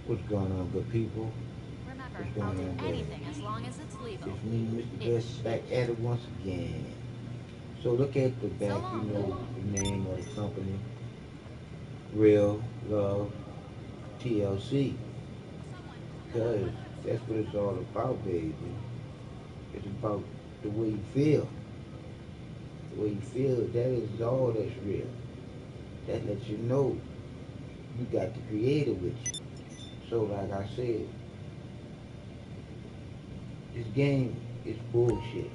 What's going on, good people? Remember, What's going I'll do on, guys? anything as long as it's legal. It's me, Mr. Ish. Best, back at it once again. So look at the So back, you long. know the name of the company, Real Love TLC, because that's what it's all about, baby. It's about the way you feel. The way you feel, that is all that's real. That lets you know you got the creator with you. So like I said, this game is bullshit.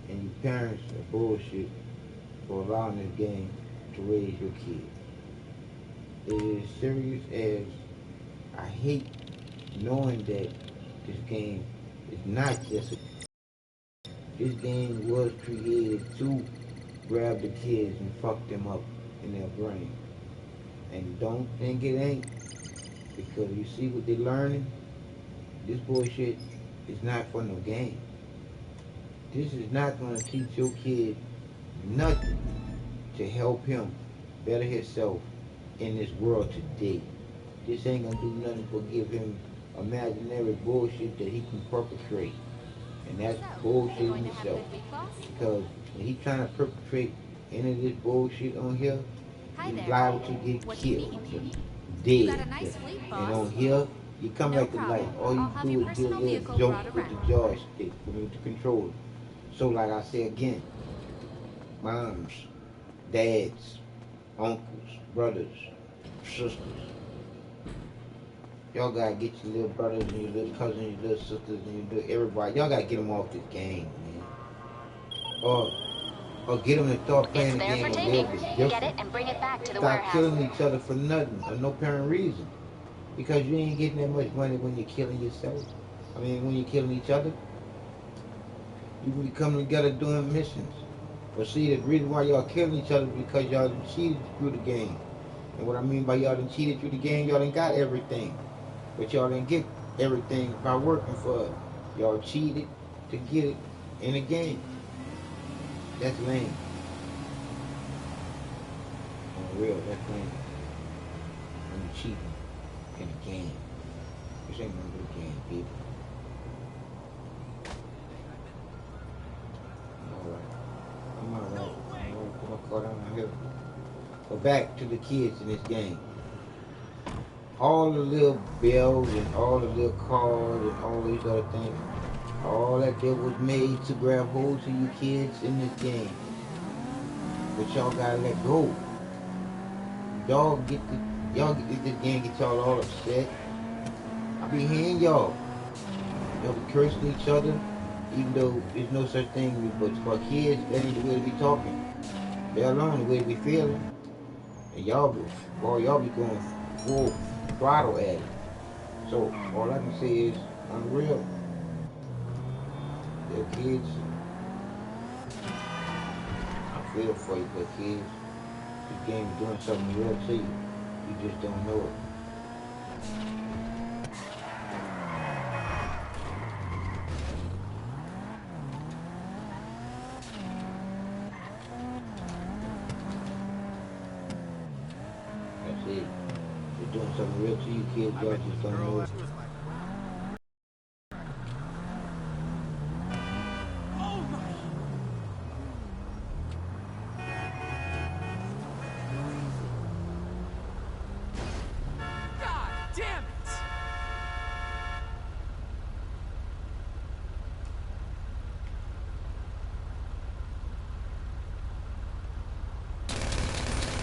And your parents are bullshit for allowing this game to raise your kids. It is serious as I hate knowing that this game is not just a, this game was created to grab the kids and fuck them up in their brain. And don't think it ain't, because you see what they're learning. This bullshit is not for no game. This is not gonna teach your kid nothing to help him better himself in this world today. This ain't gonna do nothing but give him imaginary bullshit that he can perpetrate. And that's So, bullshit going in to have itself. good weight loss? Because when he trying to perpetrate any of this bullshit on here, Hi he's there. liable to get What do you killed. need? You got Dead. a nice fleet, And boss. on here, you come No back to life. problem. All you I'll have your do is do a personal little vehicle joke brought with the around. joystick, with the controller. So like I say again, moms, dads, uncles, brothers, sisters, y'all gotta get your little brothers and your little cousins, your little sisters, and your little everybody. Y'all gotta get them off this game, man. Or get them to start It's playing the there for game a taking. little bit Get it different. and bring it back to the Stop warehouse. killing each other for nothing or no apparent reason. Because you ain't getting that much money when you're killing yourself. I mean, when you're killing each other, you be coming together doing missions. But see, the reason why y'all killing each other is because y'all done cheated through the game. And what I mean by y'all done cheated through the game, y'all done got everything. But y'all didn't get everything by working for it. Y'all cheated to get it in the game. That's lame. On real, that's lame. When you cheating in a game. This ain't no good game, people. I'm alright. I'm alright. I'm gonna call down here. But back to the kids in this game. All the little bells and all the little cars and all these other things, all that there was made to grab hold to you kids in this game. But y'all gotta let go. Y'all get this game, get y'all all upset. I be hearing y'all. Y'all be cursing each other, even though there's no such thing. But for kids, that ain't the way to be talking. They're alone the way to be feeling. And y'all be, boy, y'all be going full throttle at it. So all I can say is, unreal. Their kids, I feel for you, but kids, this game is doing something real to you. You just don't know it. That's it. It's doing something real to you, kids. Y'all just don't know it. God damn it!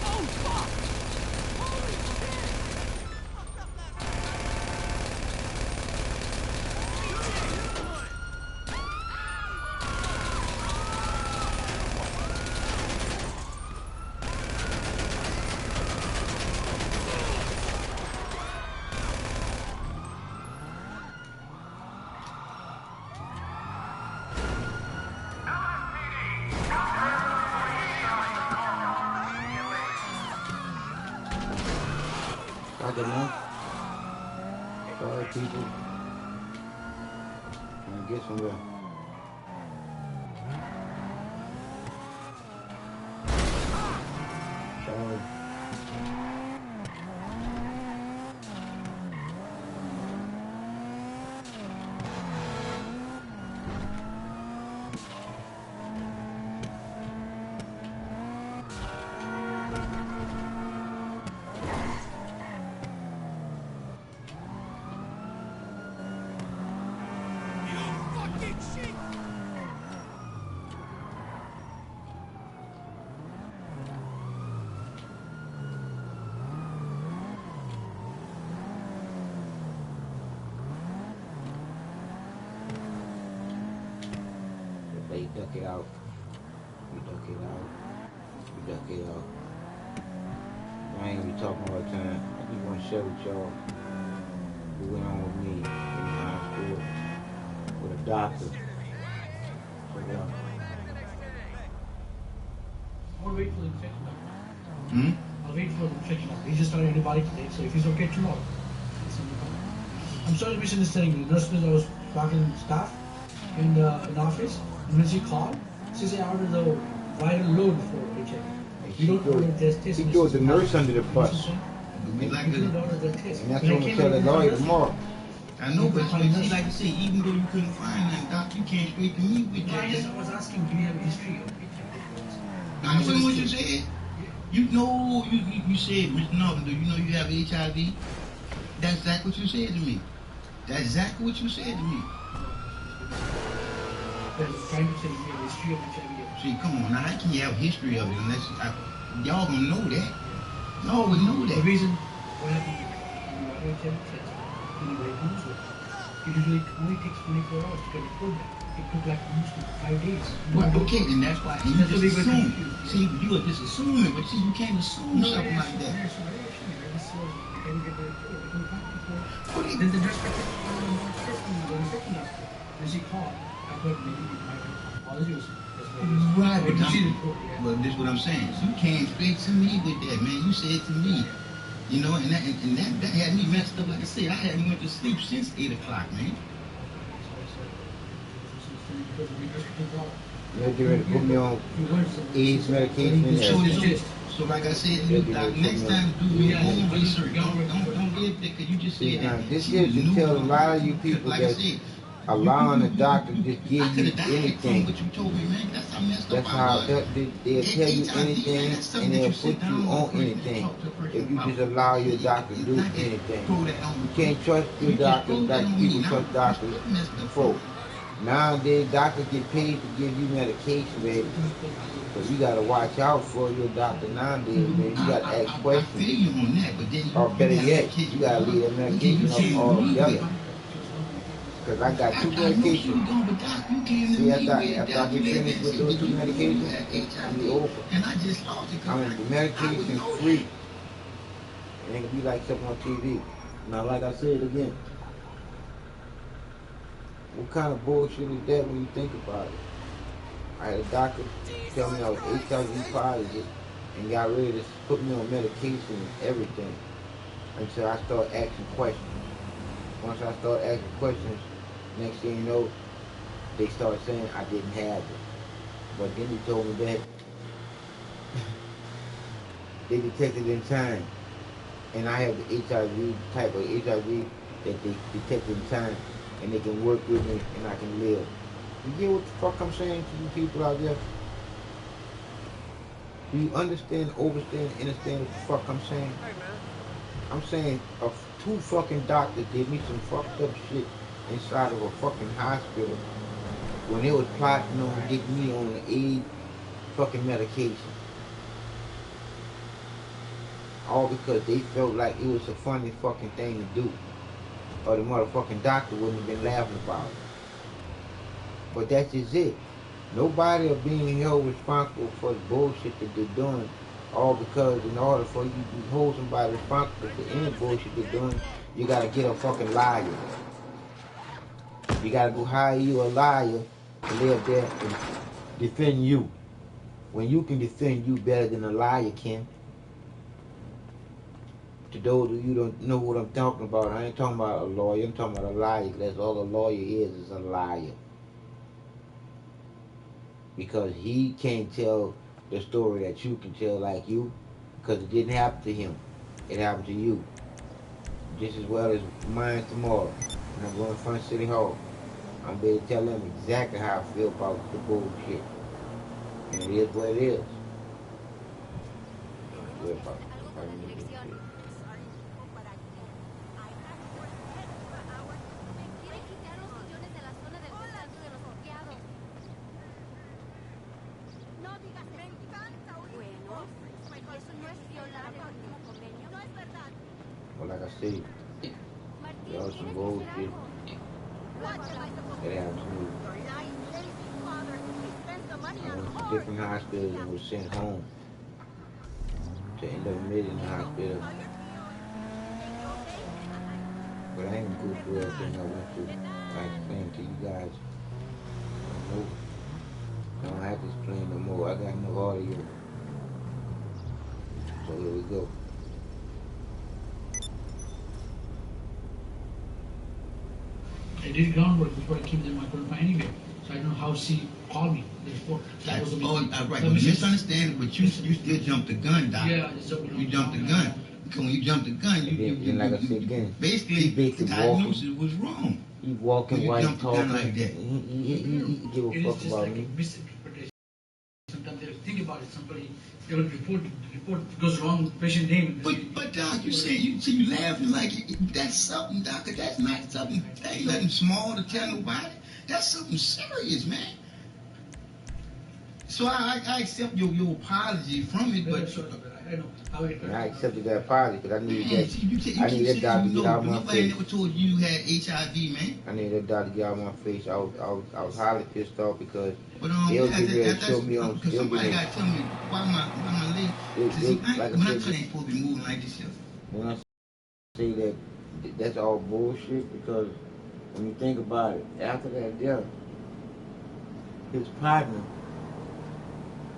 Oh fuck! Holy shit! Fucked up I don't know. Sorry, people. I get somewhere. Sorry. They duck it out. You duck it out. You duck it out. I ain't be talking all the time. I just want to share with y'all what went on with me in the hospital with a doctor. So, I'll wait for the infection. I'll wait for the infection. He just started antibiotic today, so if he's okay tomorrow. I'm sorry to misunderstanding you. The nurse said I was talking to staff in the office, and when she called, she said I ordered the viral load for HIV. You don't order the test. He throws the nurse under the bus. We like to order the test. And that's what I'm going to tell the lawyer tomorrow. I know, but just like I say, even though you couldn't find nothing, doc, you came straight to me with that. I was asking, do you have a history of HIV? I know what you said. You know, you said, Mr. Norton, do you know you have HIV? That's exactly what you said to me. That's exactly what you said to me. Well, trying to say you have a history of HIV. See, come on, now how can you have a history of it unless y'all gonna know that? Y'all would know that. The reason what happened when you have HIV test, when you wait comes with it usually only takes 24 hours to get report that. It took like almost 5 days. Well, okay, and that's why and you That's just what we assume. were See, you are just assuming, but see, you can't assume something like that. Then the nurse kept then she called. I thought maybe it might have apology or something. Right, But but you see the report, yeah. well, this is what I'm saying. You came straight to me with that, man. You said to me, you know, and that had me messed up. Like I said, I hadn't went to sleep since 8 o'clock, man. They'll get ready to put me on AIDS medication and everything. So like I said, you, doc, next time do your own research. Don't get there because you just said Now, that. this is to tell a lot of you people like I that said, allowing the doctor to just I give could you have died from anything. what you told me, man. That's how messed That's up how I was. they'll tell you anything and they'll put you on anything if you just allow your doctor to do anything. You can't trust your doctor like people trust doctors before. Nowadays, doctors get paid to give you medication, baby. So you gotta watch out for your doctor nowadays, man. You gotta ask questions. Or better yet, you gotta leave that medication up altogether. Because I got 2 medications. See, after I get finished with those 2 medications, I'll be over. I'm the medication free. It ain't gonna be like something on TV. Now, like I said again, what kind of bullshit is that when you think about it? I had a doctor tell me I was HIV positive and got ready to put me on medication and everything until I started asking questions. Once I started asking questions, next thing you know, they started saying I didn't have it. But then he told me that they detected in time. And I have the HIV, type of HIV that they detect in time. And they can work with me and I can live. You get what the fuck I'm saying to you people out there? Do you understand, understand what the fuck I'm saying? I'm saying 2 fucking doctors did me some fucked up shit inside of a fucking hospital when they was plotting on getting me on the AIDS fucking medication. All because they felt like it was a funny fucking thing to do. Or the motherfucking doctor wouldn't have been laughing about it. But that's just it. Nobody are being held responsible for the bullshit that they're doing. All because in order for you to hold somebody responsible for any bullshit they're doing, you gotta get a fucking liar. You gotta go hire you a liar to live there and defend you. When you can defend you better than a liar can. To those of you who don't know what I'm talking about, I ain't talking about a lawyer, I'm talking about a liar. That's all a lawyer is a liar. Because he can't tell the story that you can tell like you, because it didn't happen to him. It happened to you. Just as well as mine tomorrow. And I'm going to front City Hall. I'm going to tell them exactly how I feel about the bullshit. And it is what it is. What about it? say, there was some bullshit that happened to me. I went to different hospitals and was sent home to end up admitted in the hospital. But I ain't gonna go through everything I went through. I explained to you guys. No, I don't have to explain no more. I got no audio. So here we go. I did groundwork before I came there. I couldn't find anywhere. So I don't know how she called me, the report. That was the right. You misunderstand, but you still jumped the gun, Doc. Yeah, you jumped the gun. Because when you jumped the gun, like I said again, basically the diagnosis was wrong. He walking while he talking. Like that. He give a fuck about me. Misinterpretation. Sometimes they think about it. Somebody they will report. The report goes wrong. Patient name. But Doc, you say you laughing like that's something, Doc. That's not something. That ain't nothing small to tell nobody. That's something serious, man. So I accept your apology from it, but I know how it. And I accepted that apology because I needed that. I needed that doctor to get out of my face. Nobody never told you you had HIV, man. I needed that doctor to get out of my face. I was highly pissed off because but they'll get ready to show me on. Because somebody got to tell me why my leg. Like when I I said, ain't supposed to be moving like this. When I say that, that's all bullshit because when you think about it, after that death, his partner,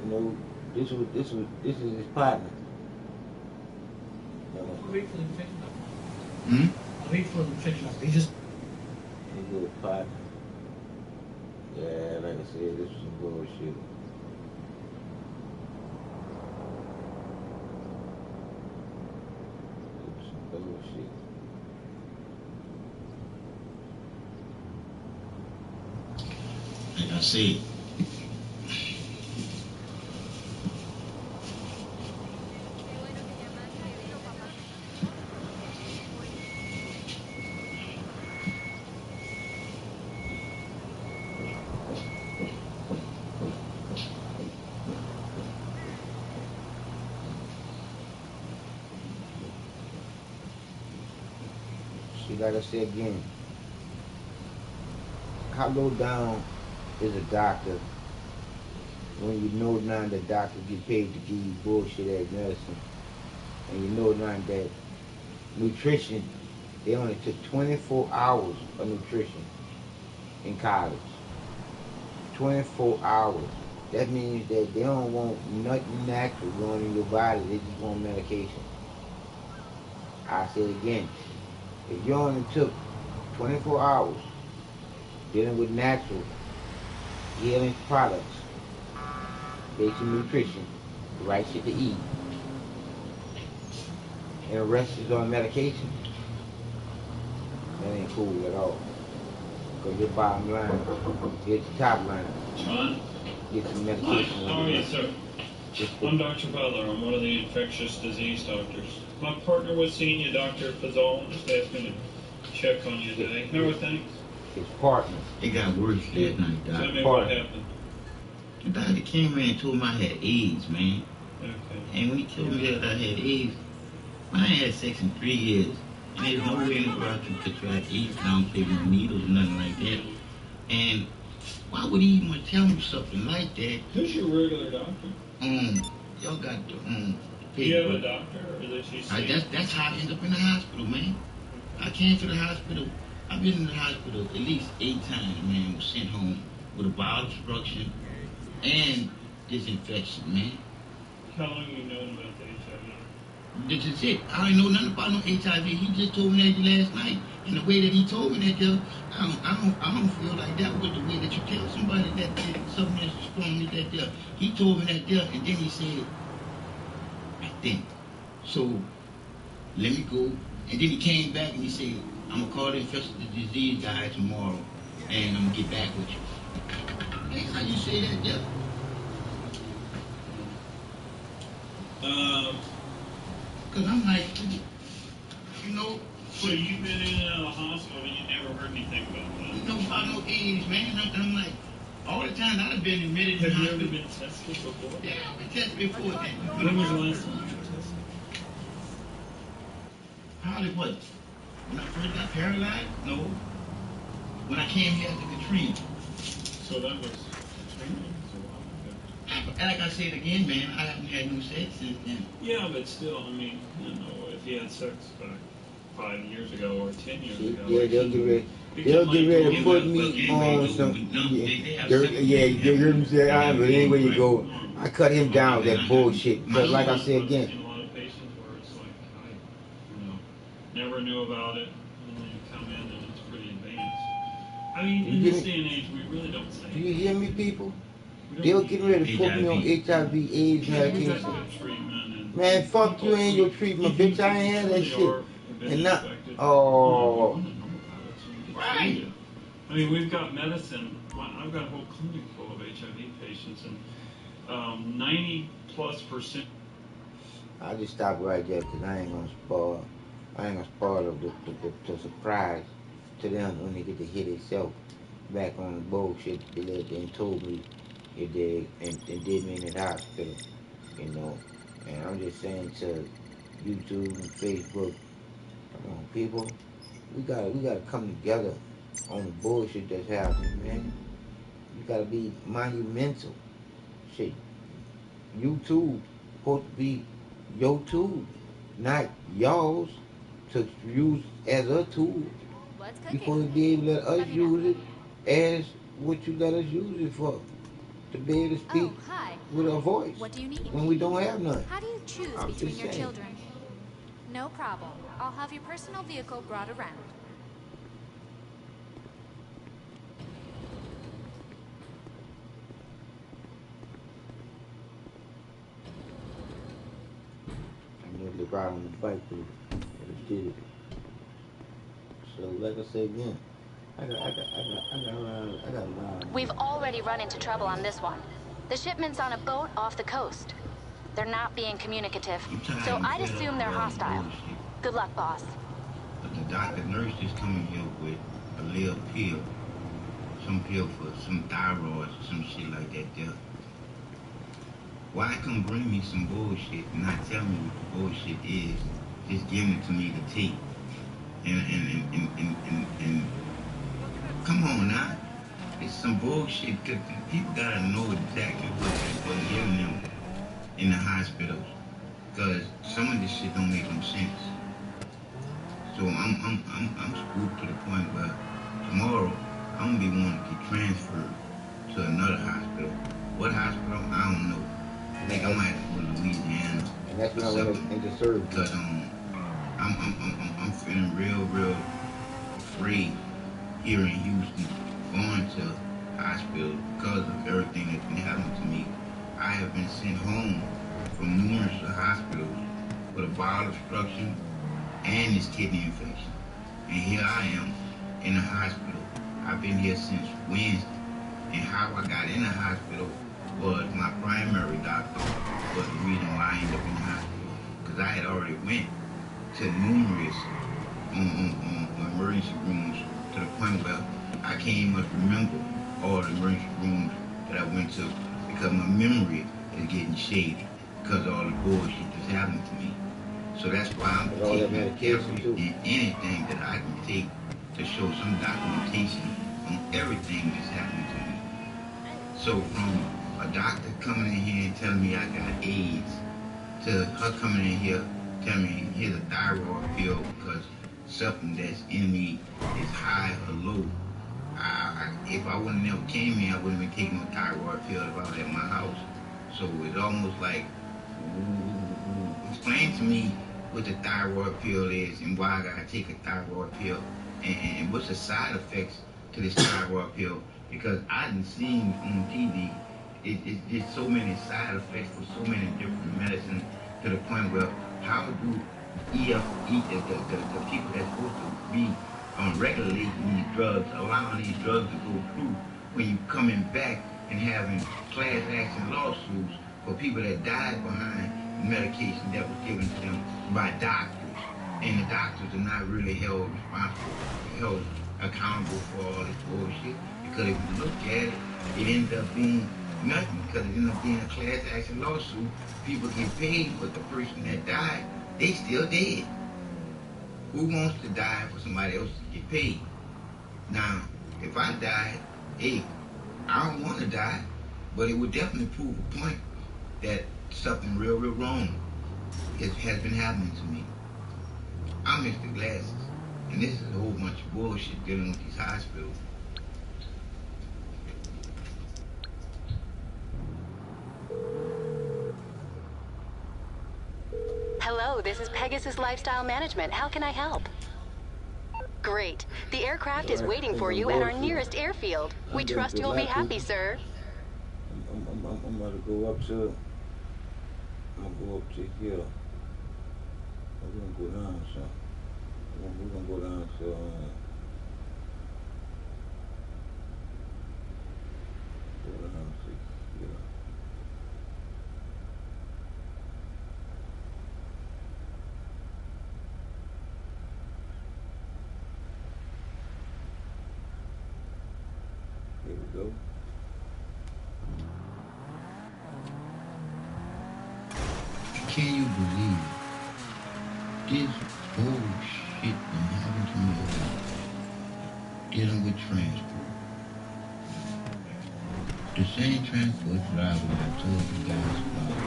you know, this is his partner. I'll wait for the infection. Hmm? I'll wait for the infection. They just. He's his partner. Yeah, like I said, this was some bullshit. It was some bullshit. Like I said. Like I said again, how low down is a doctor when you know now that doctors get paid to give you bullshit ass medicine, and you know now that nutrition, they only took 24 hours of nutrition in college. 24 hours. That means that they don't want nothing natural going in your body, they just want medication. I say it again. If you only took 24 hours dealing with natural healing products, basic nutrition, the right shit to eat, and the rest is on medication, that ain't cool at all. Because your bottom line is the top line. John? Get some medication. How are you, sir? I'm Dr. Butler. I'm one of the infectious disease doctors. My partner was seeing you, Dr. Fazal, just asked me to check on you today. How are things? His partner. It got worse last night, Doc. Tell me what happened. The doctor came in and told me I had AIDS, man. Okay. And when he told me that I had AIDS, I ain't had sex in 3 years. And there's no way in the world to contract AIDS. I don't take no needles or nothing like that. And why would he even tell me something like that? Who's your regular doctor? Y'all got the Do you have a doctor, or is it you see? That's how I end up in the hospital, man. I came to the hospital. I've been in the hospital at least 8 times, man. Was sent home with a bowel obstruction and this infection, man. How long have you known about the HIV? This is it. I don't know nothing about no HIV. He just told me that last night. And the way that he told me that, I don't feel like that was the way that you tell somebody that something that's strong as that there. He told me that there, and then he said, I think. So, let me go. And then he came back and he said, I'm going to call the infectious disease guy tomorrow, and I'm going to get back with you. Hey, how you say that there? Because I'm like, you know. So you've been in and out of the hospital and you never heard anything about that? No, about no AIDS, man. I'm like, all the time I've been admitted in the Have you hospital. ever been tested before? Yeah, I've been tested before. When was the last time you were tested? probably what? When I first got paralyzed? No. When I came here after Katrina. So that was Katrina. That's a while ago. And like I said again, man, I haven't had no sex since then. Yeah, but still, I mean, you know, if he had sex back 5 years ago or 10 years ago, Yeah, they'll get ready. They'll get ready to put me on some. Yeah, you heard me say, all right, but anyway you go. I cut him down with that bullshit. Because like I said again, I've seen a lot of patients where it's like, I, you know, never knew about it, and then you come in and it's pretty advanced. I mean, in this day and age, we really don't say. do you hear me, people? We don't They'll need get ready to put me on HIV, AIDS we got medication. good treatment and Man, fuck you and your treatment, bitch. I ain't had that shit. And not, oh. Right. I mean, we've got medicine. I've got a whole clinic full of HIV patients, and 90+%. I just stop right there because I ain't gonna spoil. I ain't gonna spoil the surprise to them when they get to hear themselves back on the bullshit they let and told me it did and did me in the hospital, you know. And I'm just saying to YouTube and Facebook, come on, people, we gotta come together on the bullshit that's happening, man. You gotta be monumental. Shit, YouTube supposed to be your tool, not y'all's to use as a tool. What's You supposed to cooking? be able to let us Let me know. use it as what you let us use it for. To be able to speak Oh, hi. with a voice What do you need? when we don't have none. How do you choose I'm between just your saying. children? No problem. I'll have your personal vehicle brought around. I'm gonna ride on the bike through. Did it. So like I said again, I got a lot. We've already run into trouble on this one. The shipment's on a boat off the coast. They're not being communicative, so I'd assume they're hostile. Good luck, boss. But the doctor nurse just coming here with a little pill. Some pill for some thyroid or some shit like that there. Why come bring me some bullshit and not tell me what the bullshit is? Just giving it to me to take. And come on now. It's some bullshit because people gotta know exactly what's giving them in the hospitals. Because some of this shit don't make no sense. So I'm screwed to the point where tomorrow I'm gonna be wanting to get transferred to another hospital. What hospital? I don't know. I think I might have to go to Louisiana. And that's when I went into surgery. Because I'm feeling real afraid here in Houston going to hospital because of everything that's been happening to me. I have been sent home from numerous hospitals with a bowel obstruction and this kidney infection. And here I am in the hospital. I've been here since Wednesday. And how I got in the hospital was my primary doctor was the reason why I ended up in the hospital. Because I had already went to numerous emergency rooms to the point where I can't even remember all the emergency rooms that I went to because my memory is getting shady because of all the bullshit that's happening to me. So that's why I'm taking anything that I can take to show some documentation on everything that's happening to me. So from a doctor coming in here and telling me I got AIDS to her coming in here telling me here's a thyroid pill because something that's in me is high or low. If I wouldn't never came here, I wouldn't have been taking no thyroid pill if I was at my house. So it's almost like, explain to me what the thyroid pill is and why I gotta take a thyroid pill and what's the side effects to this thyroid pill, because I done seen on TV, it's just so many side effects for so many different medicines to the point where how do the people that's supposed to be regulating these drugs, allowing these drugs to go through when you coming back and having class action lawsuits for people that died behind medication that was given to them by doctors, and the doctors are not really held responsible, held accountable for all this bullshit, because if you look at it, it ends up being nothing, because it ends up being a class action lawsuit. People get paid, but the person that died, they still dead. Who wants to die for somebody else to get paid? Now, if I died, hey, I don't want to die, but it would definitely prove a point that something real, real wrong has been happening to me. I'm Mr. Glasses, and this is a whole bunch of bullshit dealing with these hospitals. Hello, this is Pegasus Lifestyle Management. How can I help? Great. The aircraft is waiting for you at our nearest airfield. We trust you'll be happy, sir. I'm about to go up to. I'm gonna go up to here. We're gonna go down, so we're gonna go down to. Go down to here. Here we go. Can you believe this bullshit been happening to me about dealing with transport? The same transport driver that I told you guys about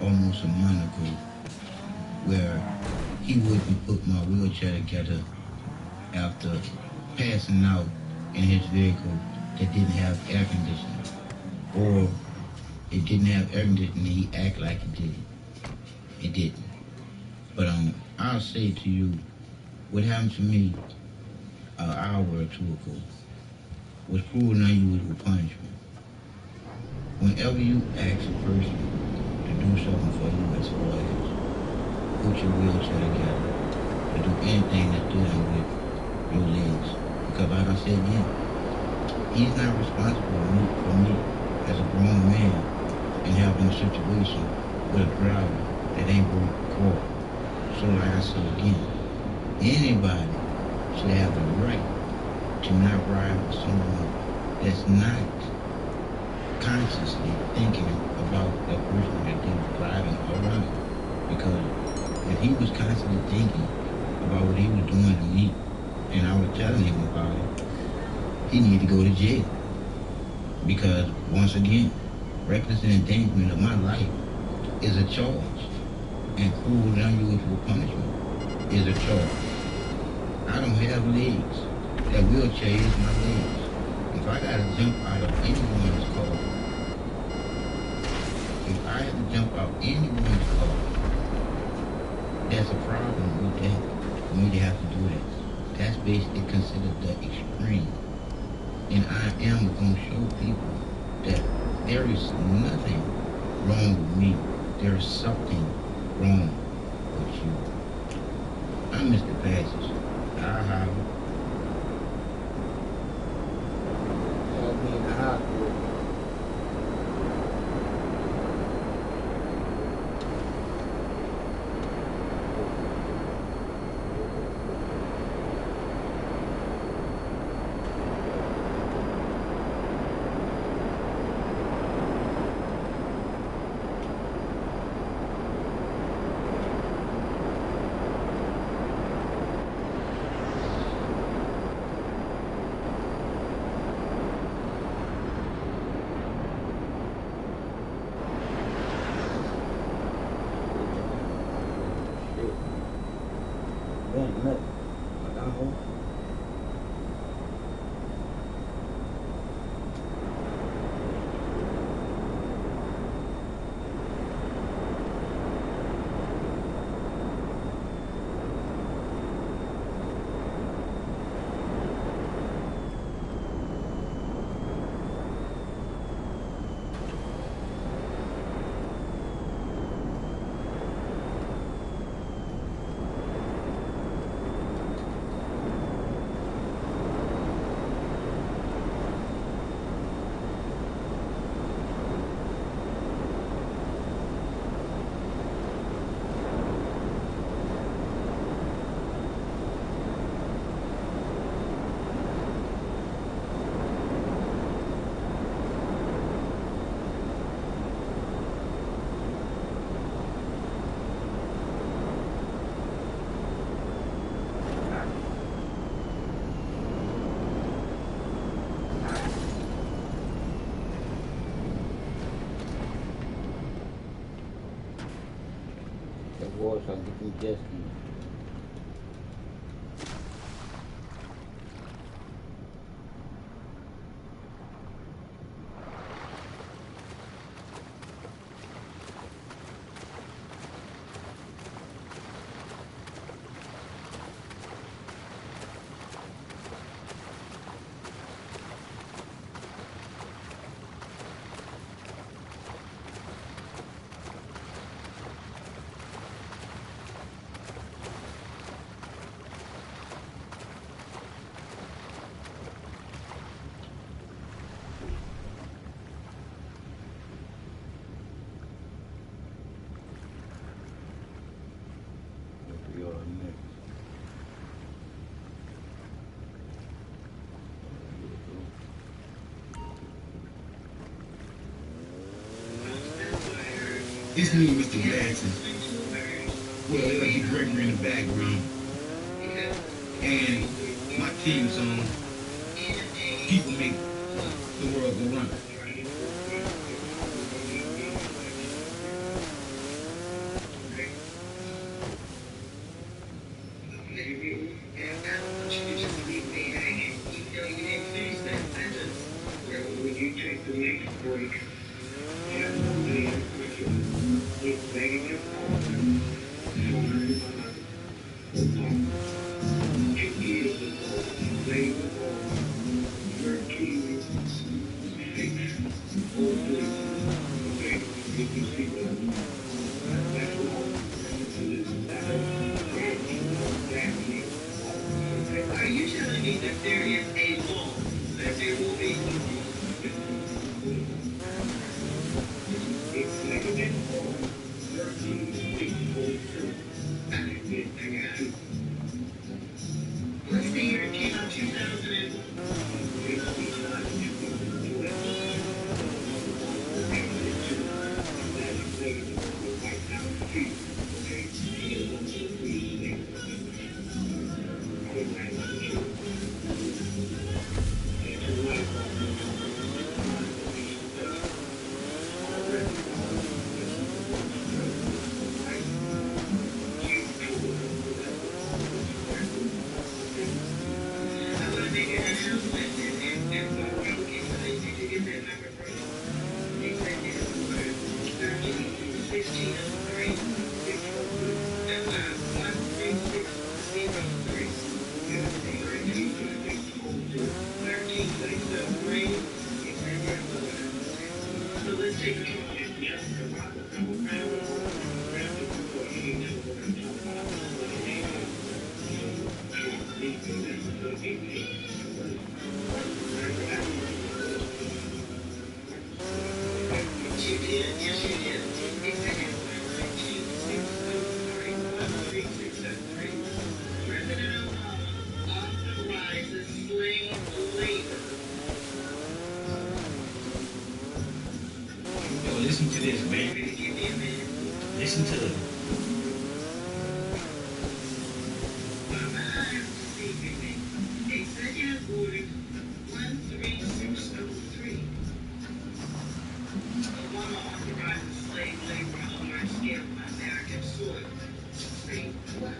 almost a month ago, where he wouldn't put my wheelchair together after passing out in his vehicle that didn't have air conditioning, or it didn't have air conditioning, he acted like it did. It didn't. But I'll say to you, what happened to me an hour or two ago was cruel and unusual punishment. Whenever you ask a person to do something for you as far as put your wheelchair together, to do anything that's dealing with your legs, because like I said again, he's not responsible for me as a grown man and having a situation with a driver that ain't broke the car. So like I said again, anybody should have the right to not ride with someone that's not consciously thinking about that person that they're driving around. Because if he was constantly thinking about what he was doing to me, and I was telling him about it, he need to go to jail. Because once again, reckless endangerment of my life is a charge, and cruel and unusual punishment is a charge. I don't have legs. That wheelchair is my legs. If I gotta jump out of anyone's car, if I have to jump out anyone's car, that's a problem with that. For me to have to do that. That's basically considered the extreme. And I am going to show people that there is nothing wrong with me. There is something wrong with you. I'm Mr. Passage. I have I'll be in the hospital. so I can get them jet skis. It's me, Mr. Madsen. Well, they like the Gregory in the background. And my theme song, People Make the World Go Round. Are you telling me that there is a law that there will be? It's like a bit more. 13, what's the year came out 2000? Listen to this, baby. Listen to it. Executive Order 13603. Obama authorizes slave labor on a large scale on American soil. Say what?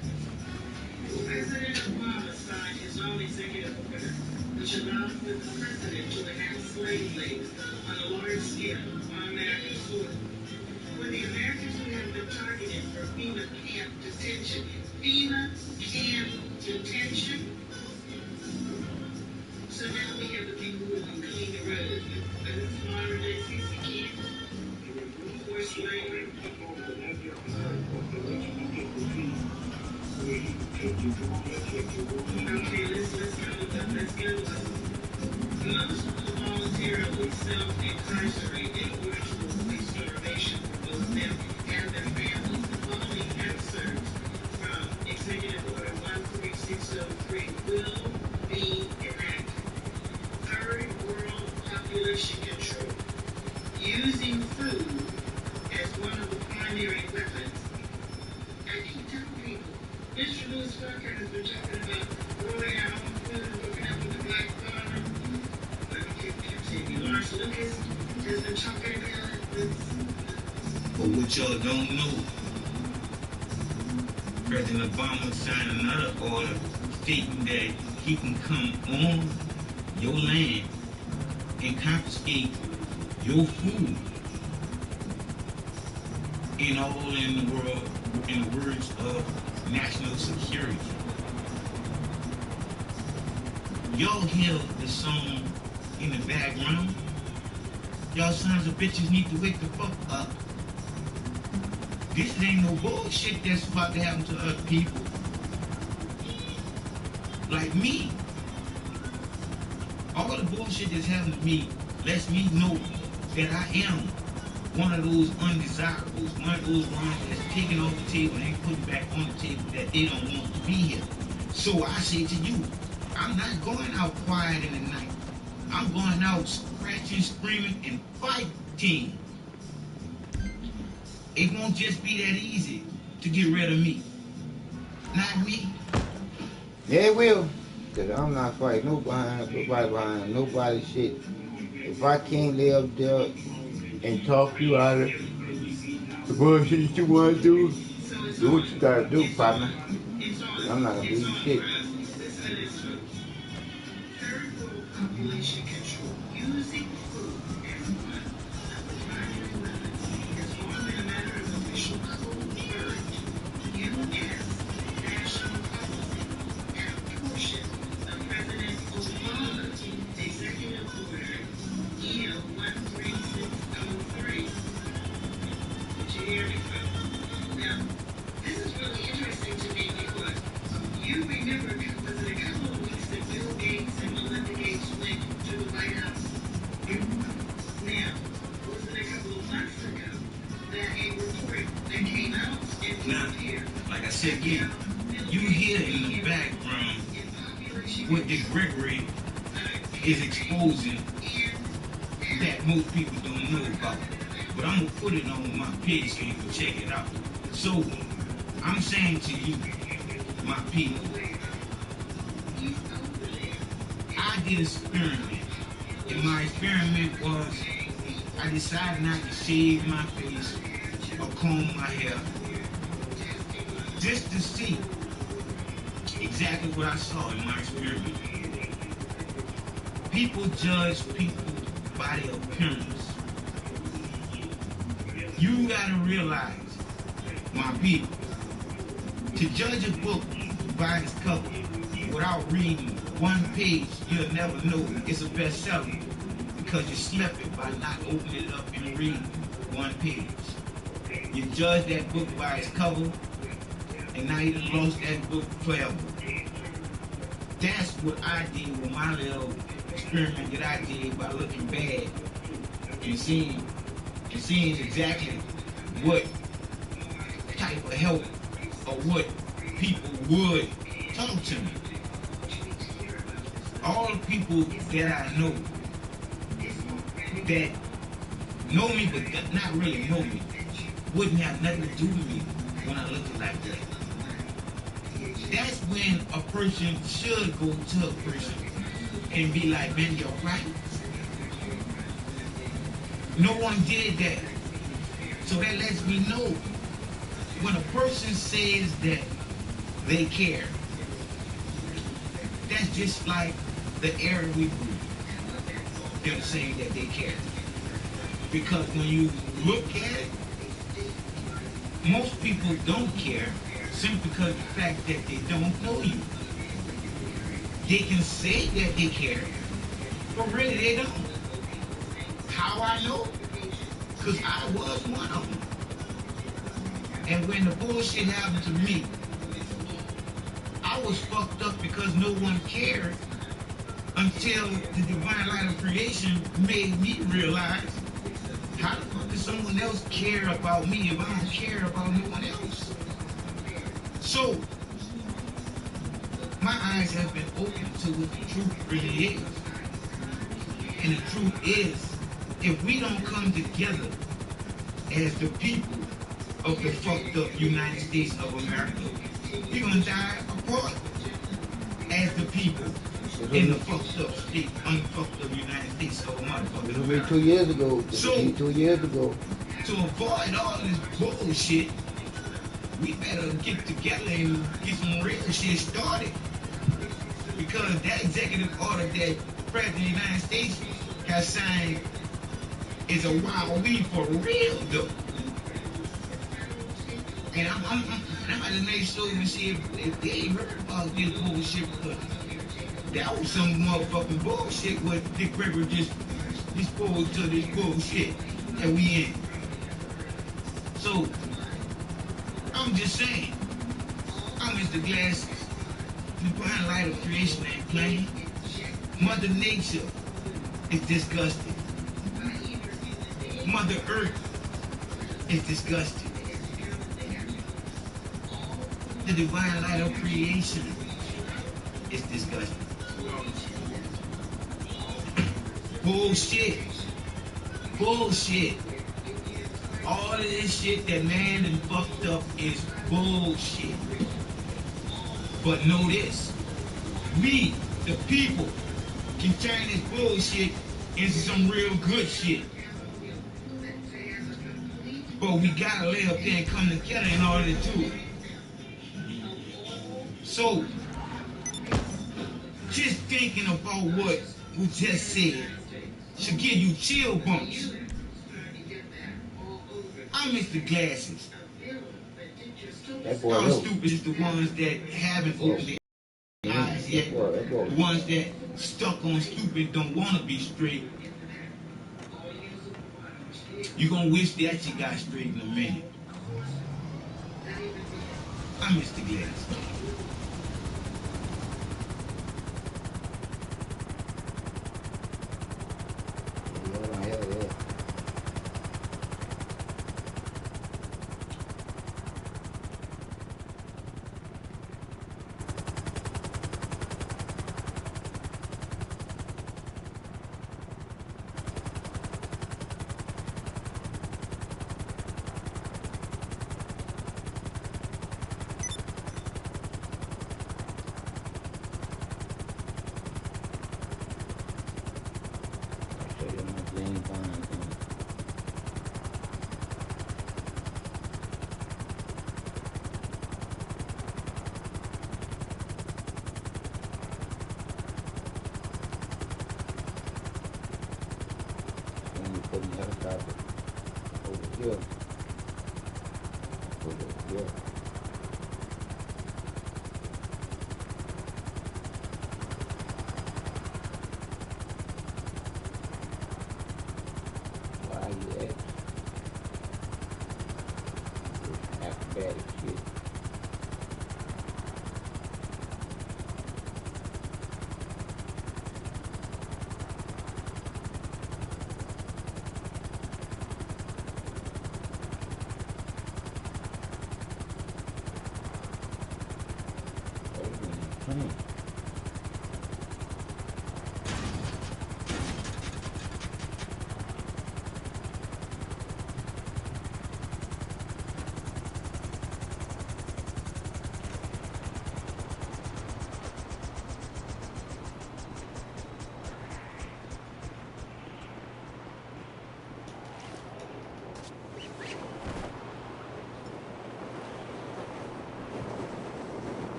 President Obama signed his own executive order, which allows the president to enact slave labor on a large scale on American soil. For the Americans who have been targeted for FEMA camp detention, so now we have the people who can clean the road. But it's modern day CC camp. Forced labor. Okay, let's go. Most voluntarily self-incarcerate in order to avoid starvation for both them and their families. The following excerpts from Executive Order 13603 will be enacted. Third world population control. Using food as one of the primary weapons. I keep telling people, Mr. Louis Parker has been talking about growing our own food, looking up with the black farmer. Let me continue. Lawrence Lucas has been talking about this. But what y'all don't know President Obama signed another order stating that he can come on your land and confiscate your food in the world, in the words of national security. Y'all hear the song in the background? Y'all sons of bitches need to wake the fuck up. This ain't no bullshit that's about to happen to other people. Like me. All the bullshit that's happened to me lets me know that I am one of those undesirables, one of those ones that's taken off the table and ain't putting back on the table that they don't want to be here. So I say to you, I'm not going out quiet in the night. I'm going out scratching, screaming, and fighting. It won't just be that easy to get rid of me. Not me. Yeah, it will. Because I'm not fighting nobody behind nobody's shit. If I can't lay up there and talk you out of the bullshit you want to do what you gotta do, partner. I'm not gonna do shit. Now, like I said again, you hear in the background what the Gregory is exposing that most people don't know about. But I'm going to put it on my page so you can check it out. So, I'm saying to you, my people, I did an experiment. And my experiment was, I decided not to shave my face or comb my hair, just to see exactly what I saw in my experiment. People judge people by their appearance. You gotta realize, my people, to judge a book by its cover without reading one page, you'll never know it's a bestseller because you slept it by not opening it up and reading one page. You judge that book by its cover, and now you done lost that book forever. That's what I did with my little experiment that I did by looking bad and seeing exactly what type of help or what people would talk to me. All the people that I know that know me but not really know me wouldn't have nothing to do with me when I look like that. That's when a person should go to a person and be like, man, you're right. No one did that. So that lets me know when a person says that they care, that's just like the air we breathe. Them saying that they care. Because when you look at it, most people don't care simply because of the fact that they don't know you. They can say that they care, but really they don't. How I know? Because I was one of them. And when the bullshit happened to me, I was fucked up because no one cared until the divine light of creation made me realize, how the fuck does someone else care about me if I don't care about no one else? So, my eyes have been opened to what the truth really is. And the truth is, if we don't come together as the people of the fucked up United States of America, we're gonna die apart as the people in the fucked up state, unfucked up United States of motherfucking America. It was 2 years ago. So, 2 years ago. To avoid all this bullshit, we better get together and get some real shit started. Because that executive order that the President of the United States has signed is a wild weed for real, though. And I'm about to make sure and see if they ain't heard about this bullshit, because that was some motherfucking bullshit what Dick Gregory just disposed to this bullshit that we in. So, I'm just saying, I'm Mr. Glasses. The bright light of creation ain't playing. Mother Nature is disgusting. Mother Earth is disgusting. The divine light of creation is disgusting. Bullshit. Bullshit. All of this shit that man done fucked up is bullshit. But know this. We, the people, can turn this bullshit into some real good shit. But we gotta lay up there and come together in order to do it. So, just thinking about what we just said should give you chill bumps. I'm Mr. Glasses. How stupid is the ones that haven't opened their eyes yet? The ones that stuck on stupid don't want to be straight. You're going to wish that you got straight in a minute. I'm Mr. Glasses.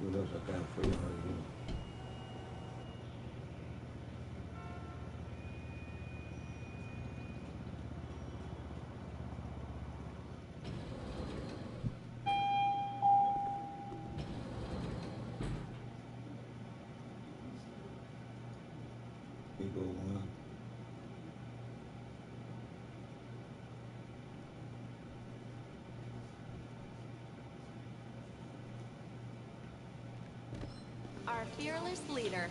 What else I got for you right here? Here go one. Our fearless leader.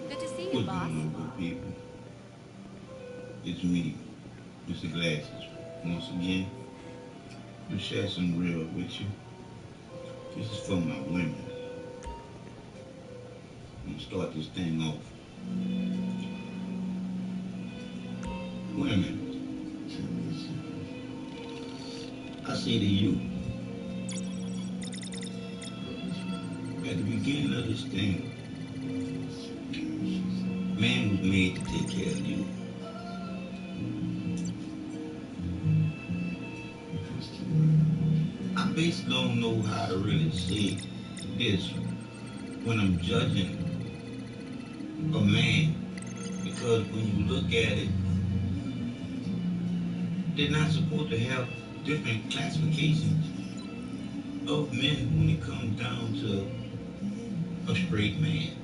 Good to see you, boss. Good people. It's me, Mr. Glasses. Once again, I'm gonna share some real with you. This is for my women. I'm gonna start this thing off. Women, I say to you, at the beginning of this thing, man was made to take care of you. I basically don't know how to really say this when I'm judging a man, because when you look at it, they're not supposed to have different classifications of men when it comes down to a straight man.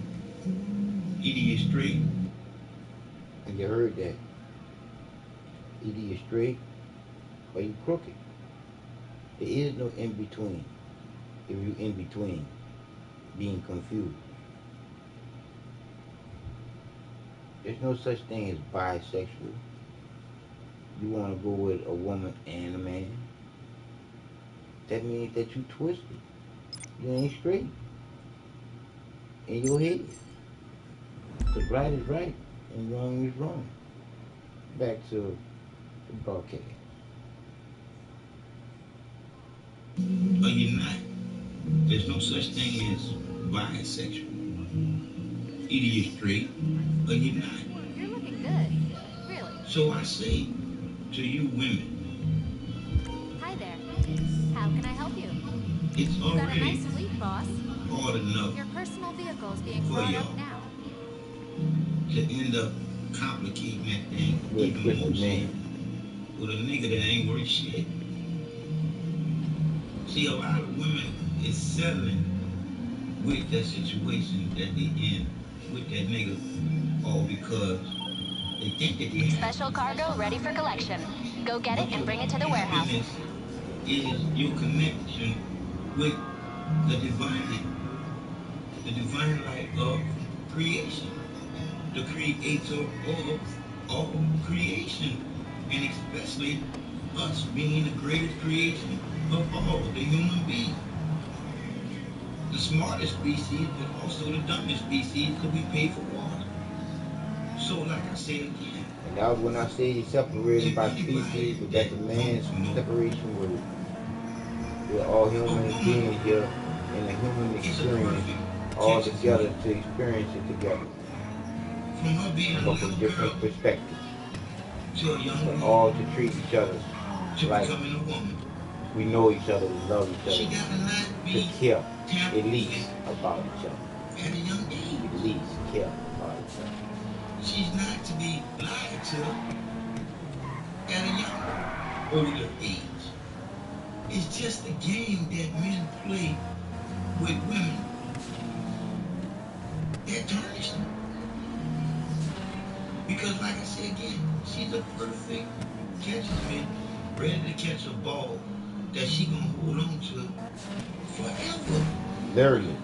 Either you're straight. And you heard that. Either you're straight or you crooked. There is no in between. If you in between, being confused. There's no such thing as bisexual. You want to go with a woman and a man. That means that you twisted. You ain't straight in your head. Because right is right and wrong is wrong. Back to the broadcast. Or you're not. There's no such thing as bisexual. Either you're straight or you're not. You're looking good. Really. So I say to you women, Hi there. How can I help you? it's You got a already nice fleet, boss. hard enough Your personal vehicle is being for brought y'all up now. to end up complicating that thing With a even twisted more so man. with a nigga that ain't worth shit. See, a lot of women is settling with that situation that they in with that nigga, all because they think that they have. Special cargo ready for collection. Go get it But and bring it to the warehouse. happiness is your connection with the divine light of creation, the creator of all creation, and especially us being the greatest creation of all, the human being. The smartest species, but also the dumbest species, because we pay for water. So, like I said again, And that was when I say you separated by species, but that's a man's separation with all human beings here in the human experience all together to experience it together. from her being a But from little different girl perspectives. to a young But woman all to treat each other to like becoming a woman, we know each other, we love each she other, got to not to be care tampered at least with about each other. at a young age. At least care about each other. She's not to be lied to at a young, older age. It's just a game that men play with women that tarnish them. Because, like I said again, she's a perfect catcherman, ready to catch a ball that she gonna hold on to forever. Literally.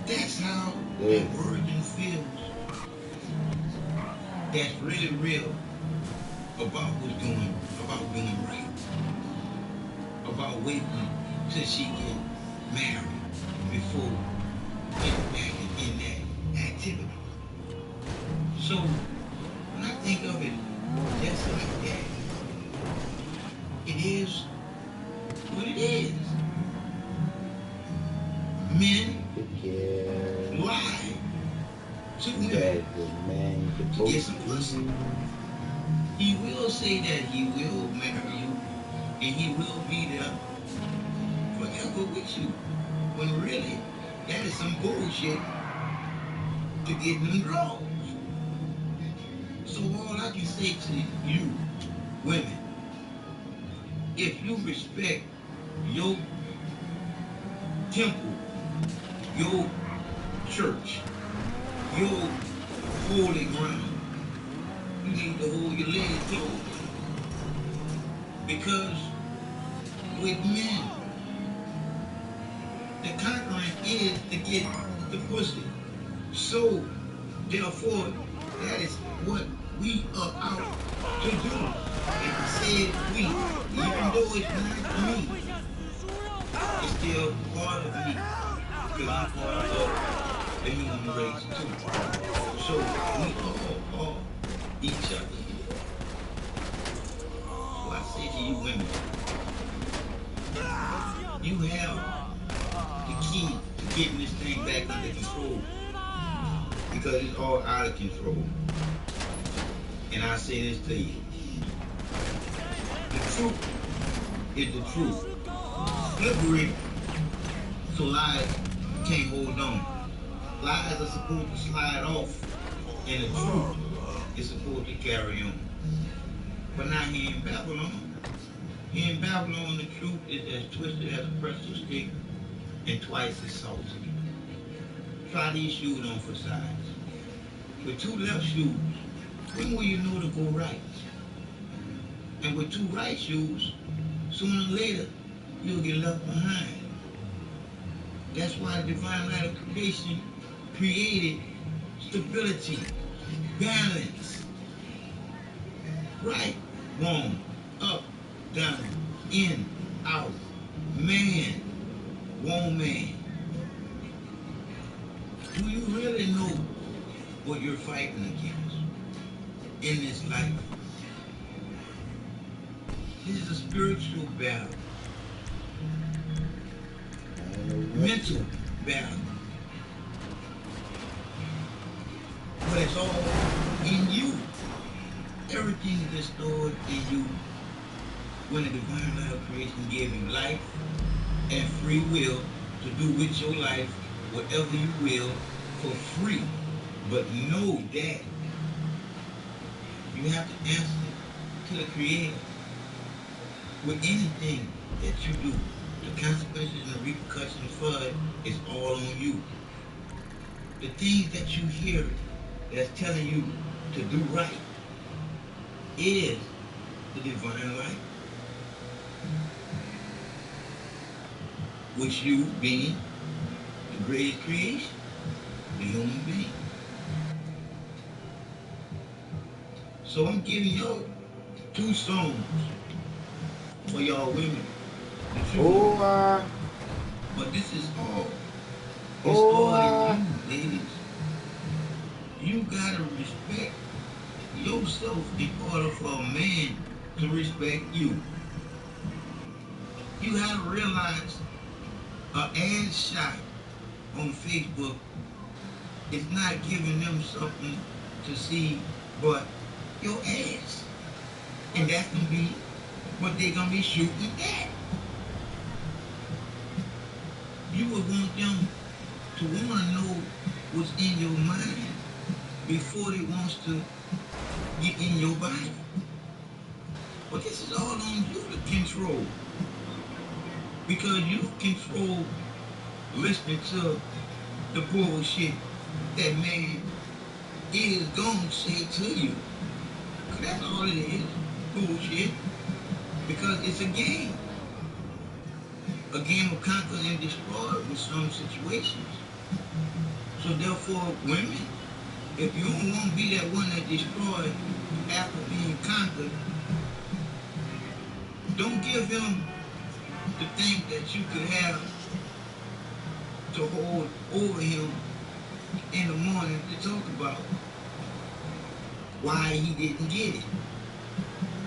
That's how Yeah. that virgin feels. That's really real about about doing right, about waiting till she get married before getting in that activity. So when I think of it just like that, it is what it is. Men lie to women That the man to get supposed some to pussy. do. He will say that he will marry you and he will be there forever with you. When really, that is some bullshit to get them draws. So all I can say to you, women, if you respect your temple, your church, your holy ground, you need to hold your legs closed. Because with men, the conquering is to get the pussy. So, therefore, that is what we are out to do. And I said we, even though it's not me, it's still part of me. Because I'm part of the human race too. So we all are each other. So I say to you women, you have the key to getting this thing back under control. Because it's all out of control. And I say this to you. The truth is the truth. Slippery, so lies can't hold on. Lies are supposed to slide off, and the truth is supposed to carry on. But not here in Babylon. Here in Babylon, the truth is as twisted as a pretzel stick and twice as salty. Try these shoes on for size. With two left shoes, when will you know to go right? And with two right shoes, sooner or later, you'll get left behind. That's why the divine light of creation created stability, balance, right, wrong, up, down, in, out, man, woman. Do you really know what you're fighting against in this life? This is a spiritual battle, mental battle, but it's all in you. Everything is stored in you when the divine light of creation gave you life and free will to do with your life whatever you will for free. But know that you have to answer to the Creator with anything that you do. The consequences and the repercussions for it is all on you. The things that you hear that's telling you to do right is the divine light, which you being the greatest creation, the human being. So I'm giving y'all 2 songs for y'all women. But this is all. It's all in you, ladies. You gotta respect yourself in order for a man to respect you. You have to realize an ad shot on Facebook is not giving them something to see but your ass. And that's gonna be what they're gonna be shooting at. You would want them to want to know what's in your mind before they wants to get in your body. But this is all on you to control. Because you control listening to the bullshit that man is gonna say to you. Cause that's all it is, bullshit. Because it's a game. A game of conquer and destroy with some situations. So therefore, women, if you don't want to be that one that destroyed after being conquered, don't give him the thing that you could have to hold over him in the morning to talk about why he didn't get it.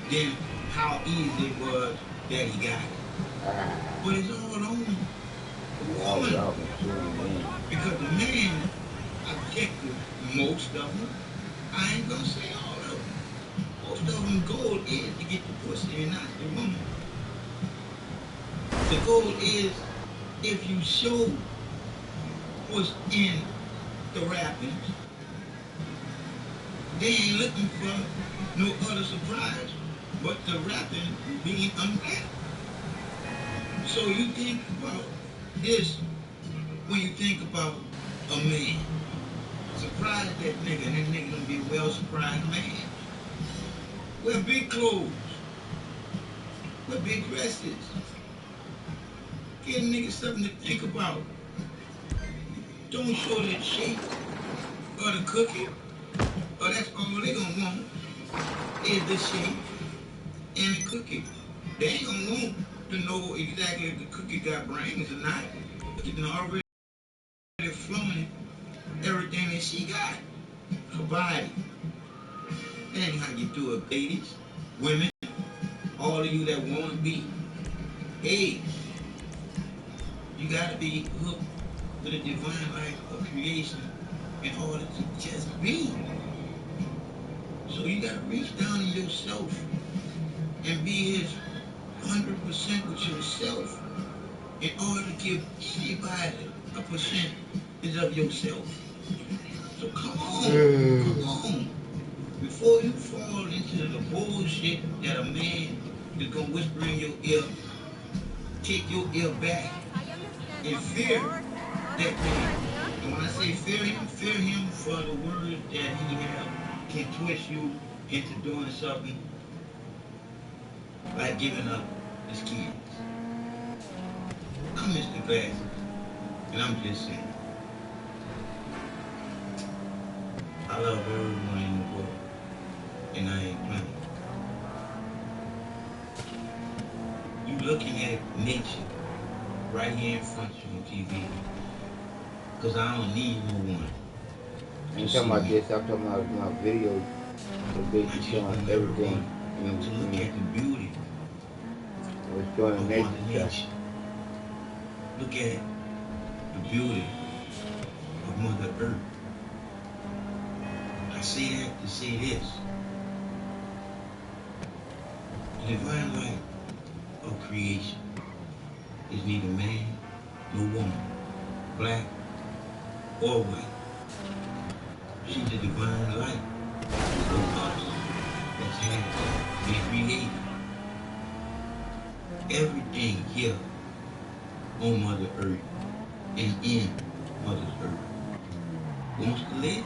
Then how easy it was that he got it. But it's all on the woman. Because the man, objective, most of them, I ain't gonna say all of them. Most of them goal is to get the pussy and not the woman. The goal is if you show what's in the wrappings, they ain't looking for no other surprise but the wrapping being unwrapped. So you think about this when you think about a man. Surprise that nigga, and that nigga gonna be a well-surprised man. Wear big clothes. Wear big dresses. Give a nigga something to think about. Don't show that shape or the cookie, or that's all they gonna want. is the shape and the cookie. They ain't gonna want to know exactly if the cookie got brains or not. You can already flowing everything that she got. Her body. That ain't how you do it, ladies, women, all of you that want to be. Hey, you gotta be hooked with a divine life of creation in order to just be. So you gotta reach down in yourself and be as 100% with yourself in order to give anybody a percentage of yourself. So come on. Before you fall into the bullshit that a man is gonna whisper in your ear, take your ear back and fear that man. And when I say fear him for the words that he have can twist you into doing something like giving up his kids. I'm Mr. Glasses, and I'm just saying, I love everyone in the world, and I ain't playing. You looking at nature right here in front of you on TV, because I don't need no one. I'm talking about this, I'm talking about my video, the basically showing everything. To look at the beauty It's showing of nature Mother stuff. Nature. Look at the beauty of Mother Earth. I say that to say this. The divine light of creation is neither man nor woman, black or white. She's the divine light of us that's had been created. Everything here on Mother Earth and in Mother Earth wants to live.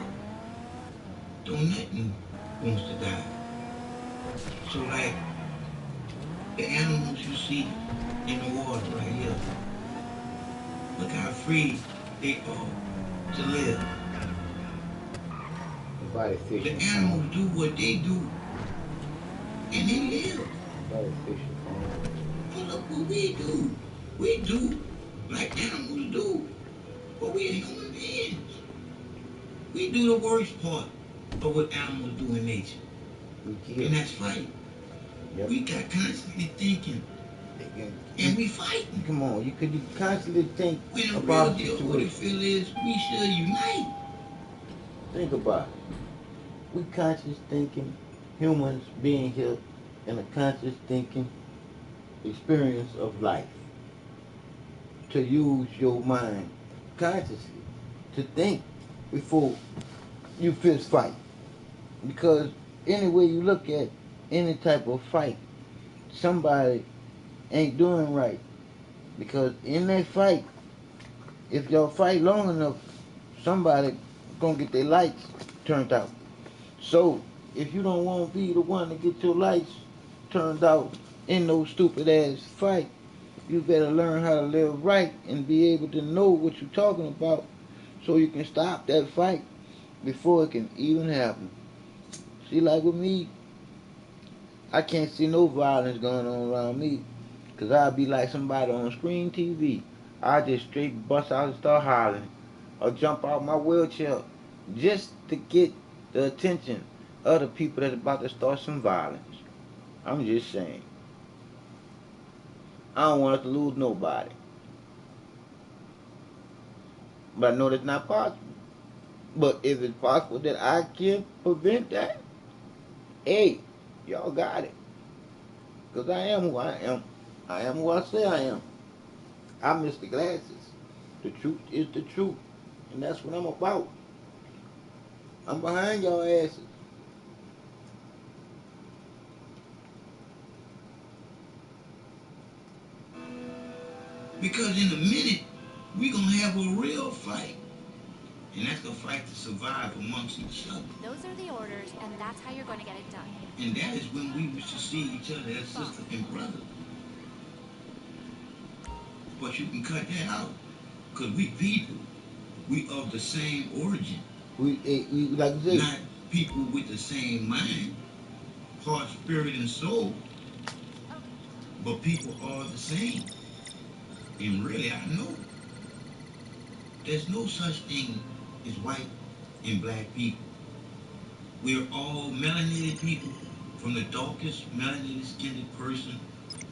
Don't nothing wants to die. So like the animals you see in the water right here, look how free they are to live. The animals do what they do, and they live. But look what we do. We do like animals do, but we ain't human beings. We do the worst part of what animals do in nature, and that's fight. Yep. We got constantly thinking, and we fighting. Come on, you could constantly think when the about real deal, what I feel is we should unite. Think about it. We conscious thinking, humans being here in a conscious thinking experience of life. To use your mind consciously, to think before you fist fight. Because any way you look at any type of fight, somebody ain't doing right. Because in that fight, if y'all fight long enough, somebody gonna get their lights turned out. So if you don't want to be the one to get your lights turned out in those stupid ass fight, you better learn how to live right and be able to know what you're talking about so you can stop that fight before it can even happen. See, like with me, I can't see no violence going on around me because I'll be like somebody on screen TV. I just straight bust out and start hollering or jump out my wheelchair just to get the attention of the people that's about to start some violence. I'm just saying. I don't want us to lose nobody. But I know that's not possible. But if it's possible that I can prevent that, hey, y'all got it. Because I am who I am. I am who I say I am. I'm Mr. Glasses. The truth is the truth. And that's what I'm about. I'm behind y'all asses. Because in a minute, we're going to have a real fight. And that's the fight to survive amongst each other. Those are the orders, and that's how you're going to get it done. And that is when we used to see each other as sister and brother. But you can cut that out. Because we people, we of the same origin. We like I said, not people with the same mind. heart, spirit, and soul. But people are the same. And really, I know there's no such thing as white and black people. We're all melanated people, from the darkest melanated skinned person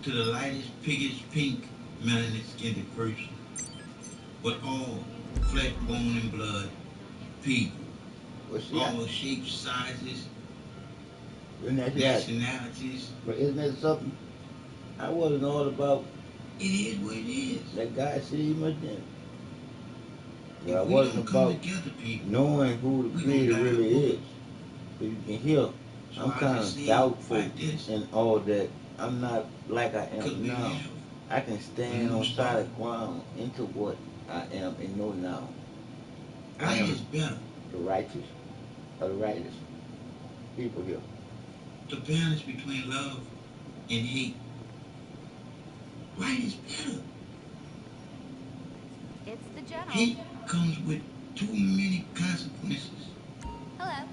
to the lightest, piggish pink melanated skinned person. But all flesh, bone, and blood people. All shapes, sizes, nationalities. But isn't that something? I wasn't all about. It is what it is. That God said he must do. But I If we wasn't don't come about together, people, knowing who the creator really is. But you can hear, so I'm kind of doubtful and all that. I'm not like I am now. I can stand on solid ground into what I am and know now. I am the righteous of the righteous people here. The balance between love and hate. Right is better. It's the general. Hate comes with too many consequences. Hello.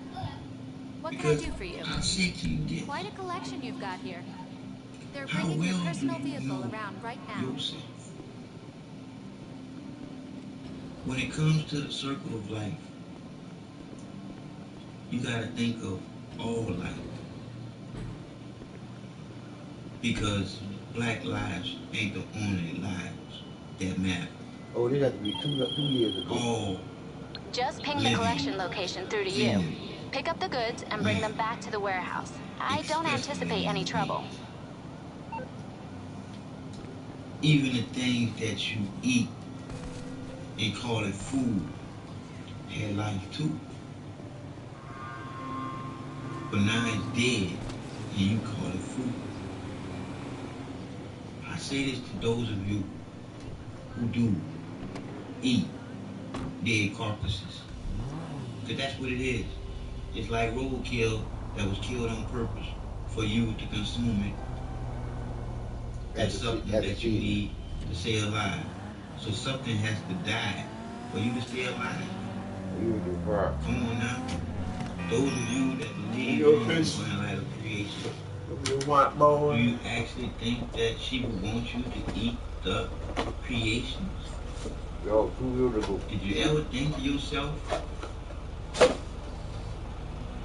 What Because can I do for you? I said to you this. Quite a collection you've got here. They're How bringing your well personal do you vehicle know around right now. yourself? When it comes to the circle of life, you gotta think of all life. Because black lives ain't the only lives that matter. Oh, this has to be 2 years ago. All Just ping the collection location through to you. Pick up the goods and bring them back to the warehouse. I don't anticipate any trouble. Even the things that you eat and call it food had life too. But now it's dead and you call it food. I say this to those of you who do eat dead carcasses. Because that's what it is. It's like roadkill that was killed on purpose for you to consume it. That's something that you need to stay alive. So something has to die for you to stay alive. Come on now. Those of you that believe in the light of creation, do you actually think that she would want you to eat the creations? Yo, 2 years ago. Did you ever think to yourself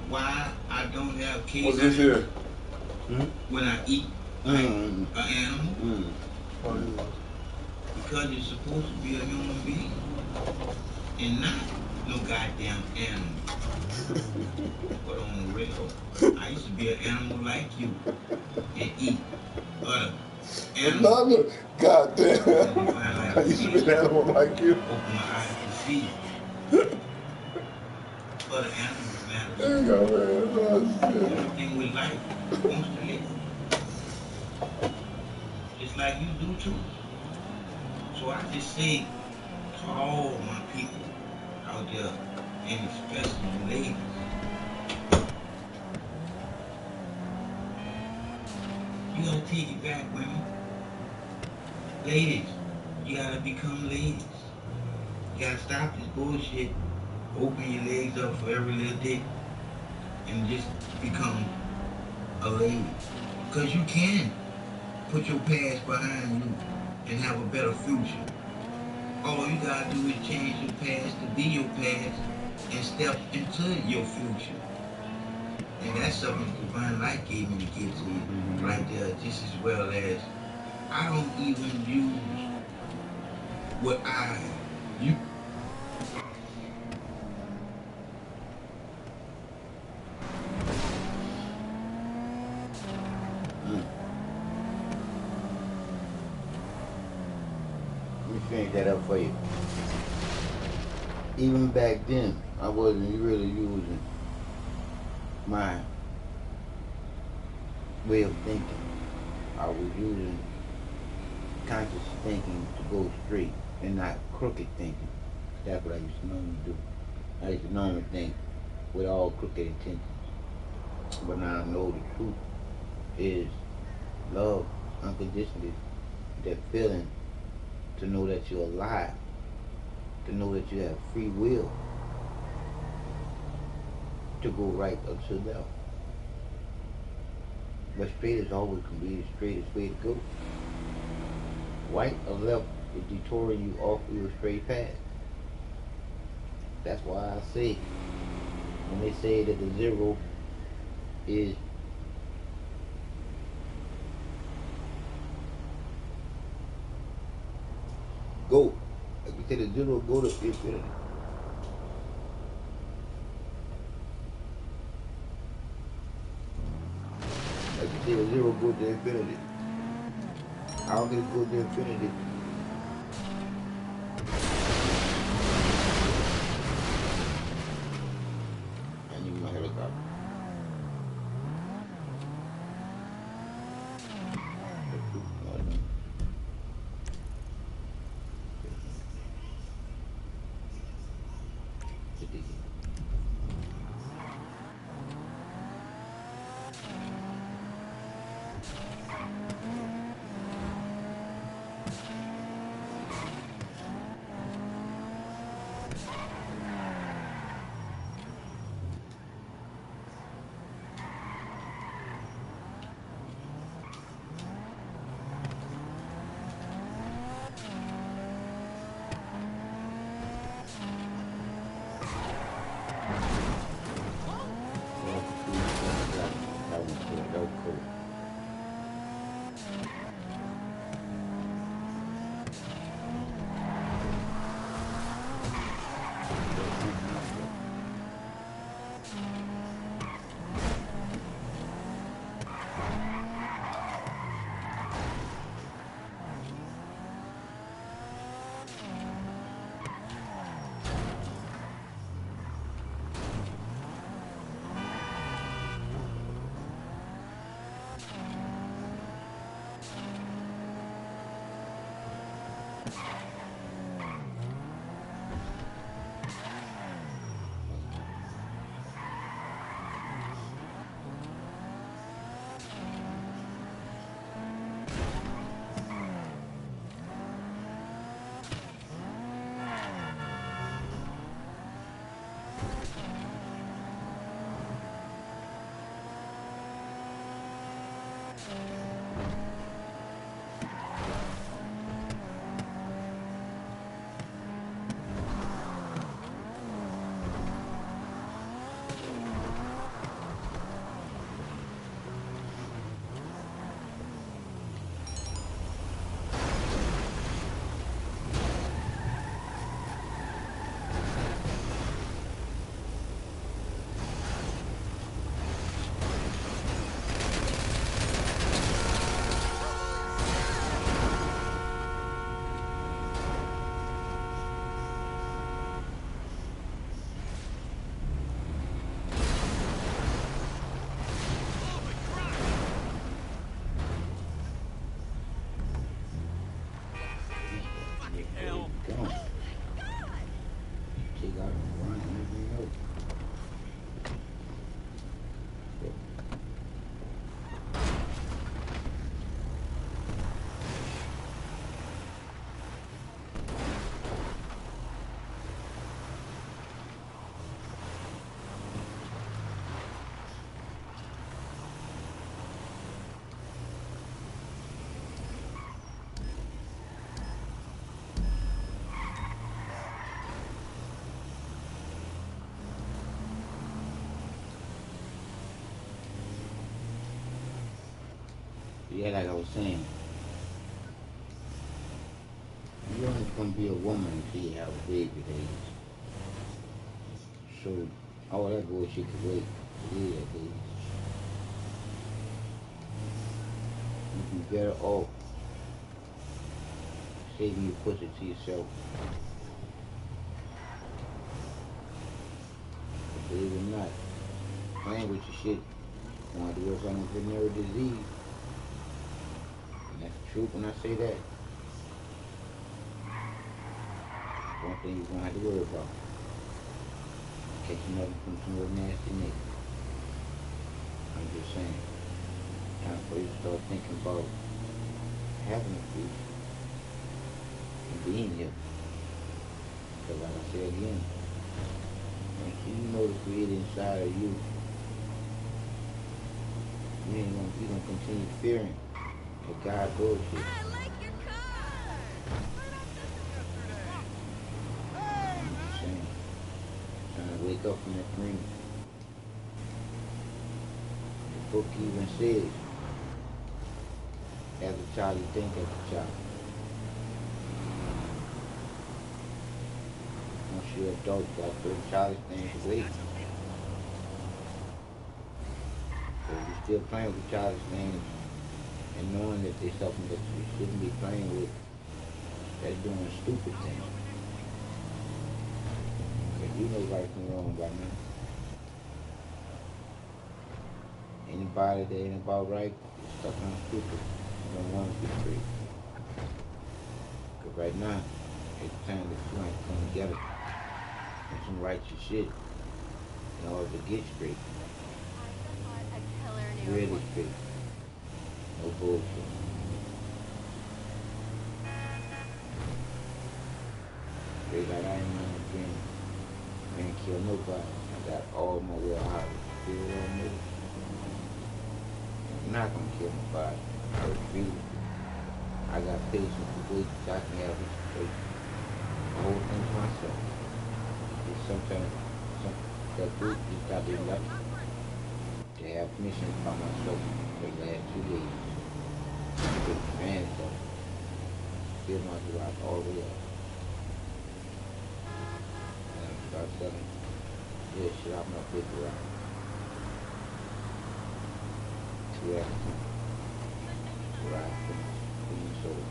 why I don't have cases? What's this here? When I eat like an animal? Because you're supposed to be a human being and not no goddamn animal. But on the real, I used to be an animal like you and eat other animals. Goddamn. I used to be an animal like you. Open my eyes to see other animals matter. There you go, man. Everything with life wants to live. Just like you do too. So I just say to all my people out there, and especially the ladies, you gotta take it back, women. Ladies, you gotta become ladies. You gotta stop this bullshit. Open your legs up for every little dick and just become a lady. Because you can put your past behind you and have a better future. All you gotta do is change your past to be your past and step into your future. And that's something divine light gave me to give to you right there, just as well as I don't even use what you. Let me finish that up for you. Even back then, I wasn't really using my way of thinking. I was using conscious thinking to go straight and not crooked thinking. That's what I used to normally do. I used to normally think with all crooked intentions. But now I know the truth is love unconditionally. That feeling to know that you're alive, to know that you have free will to go right or to left. But straight is always gonna be the straightest way to go. Right or left is detouring you off your straight path. That's why I say when they say that the zero is go, like we say the zero go to infinity. Like you say the zero go to infinity. How can it go to infinity? I need my helicopter. That was cool. Yeah, like I was saying, you're only gonna be a woman until you have a baby age. So all that bullshit could wait. Yeah, baby. You'd be better off saving your pussy to yourself. But believe it or not, playing with your shit going to work on a venereal disease. And that's the truth when I say that. One thing you're gonna have to worry about. Catching up from some real nasty niggas. I'm just saying. Time for you to start thinking about having a future and being here. Because like I said again, once you know the creator inside of you, You gonna continue fearing that God bullshit. I like your car. I'm just saying, trying to wake up from that dream. The book even says, as a child, you think as a child. Once you're an adult, you gotta throw childish things away. So if you're still playing with childish things and knowing that there's something that you shouldn't be playing with, that's doing a stupid thing. Because you know right from wrong by now. Anybody that ain't about right is stuck on stupid. You don't want to be free. Because right now, it's time that you might come together and some righteous shit in order to get straight. Really straight. No bullshit. Straight like I ain't in a dream. I ain't kill nobody. I got all my will out. Still on me. I'm not gonna kill nobody. I refuse. I got patience to wait till I can have this straight. The whole thing to myself. It's sometimes that group just got to be lucky to have permission by myself for the last 2 days. I took advantage of it. Still my garage all the way up. And I start selling this shit out my big garage. 2 hours. Garage being sold.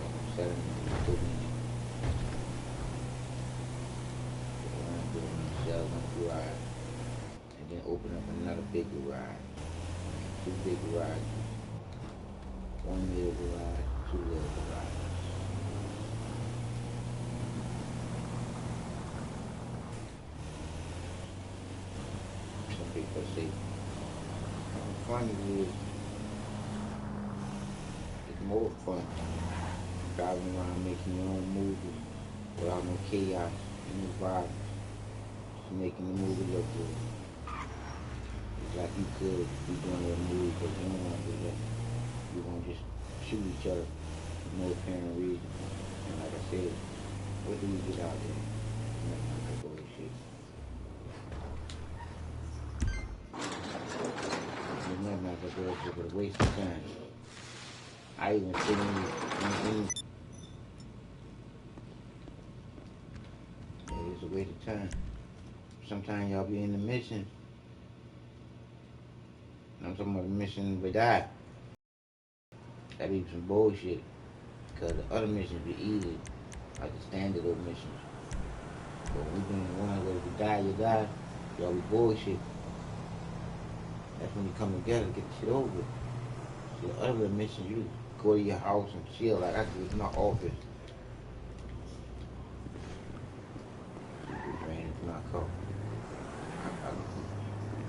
I'm selling it to me. I'm doing sell my garage. And then open up another big garage. 2 big garages. 1 little garage, 2 little garages. Some people say, fun is, it's more fun driving around making your own movies without no chaos and no violence. Just making the movie look good. It's like you could be doing a movie because you don't want to do that. You're going to just shoot each other for no apparent reason. And like I said, what do we get out there? Nothing like that bullshit. There's nothing like that bullshit but a waste of time. I even sit in it's a waste of time. Sometimes y'all be in the mission. And I'm talking about the mission we die. That be some bullshit. Because the other missions be easy, like the standard old missions. But when we been in the one where if you die, you die, y'all be bullshit. That's when you come together to get the shit over with. So the other missions, you go to your house and chill. Like I go to my office. Just ran into my car.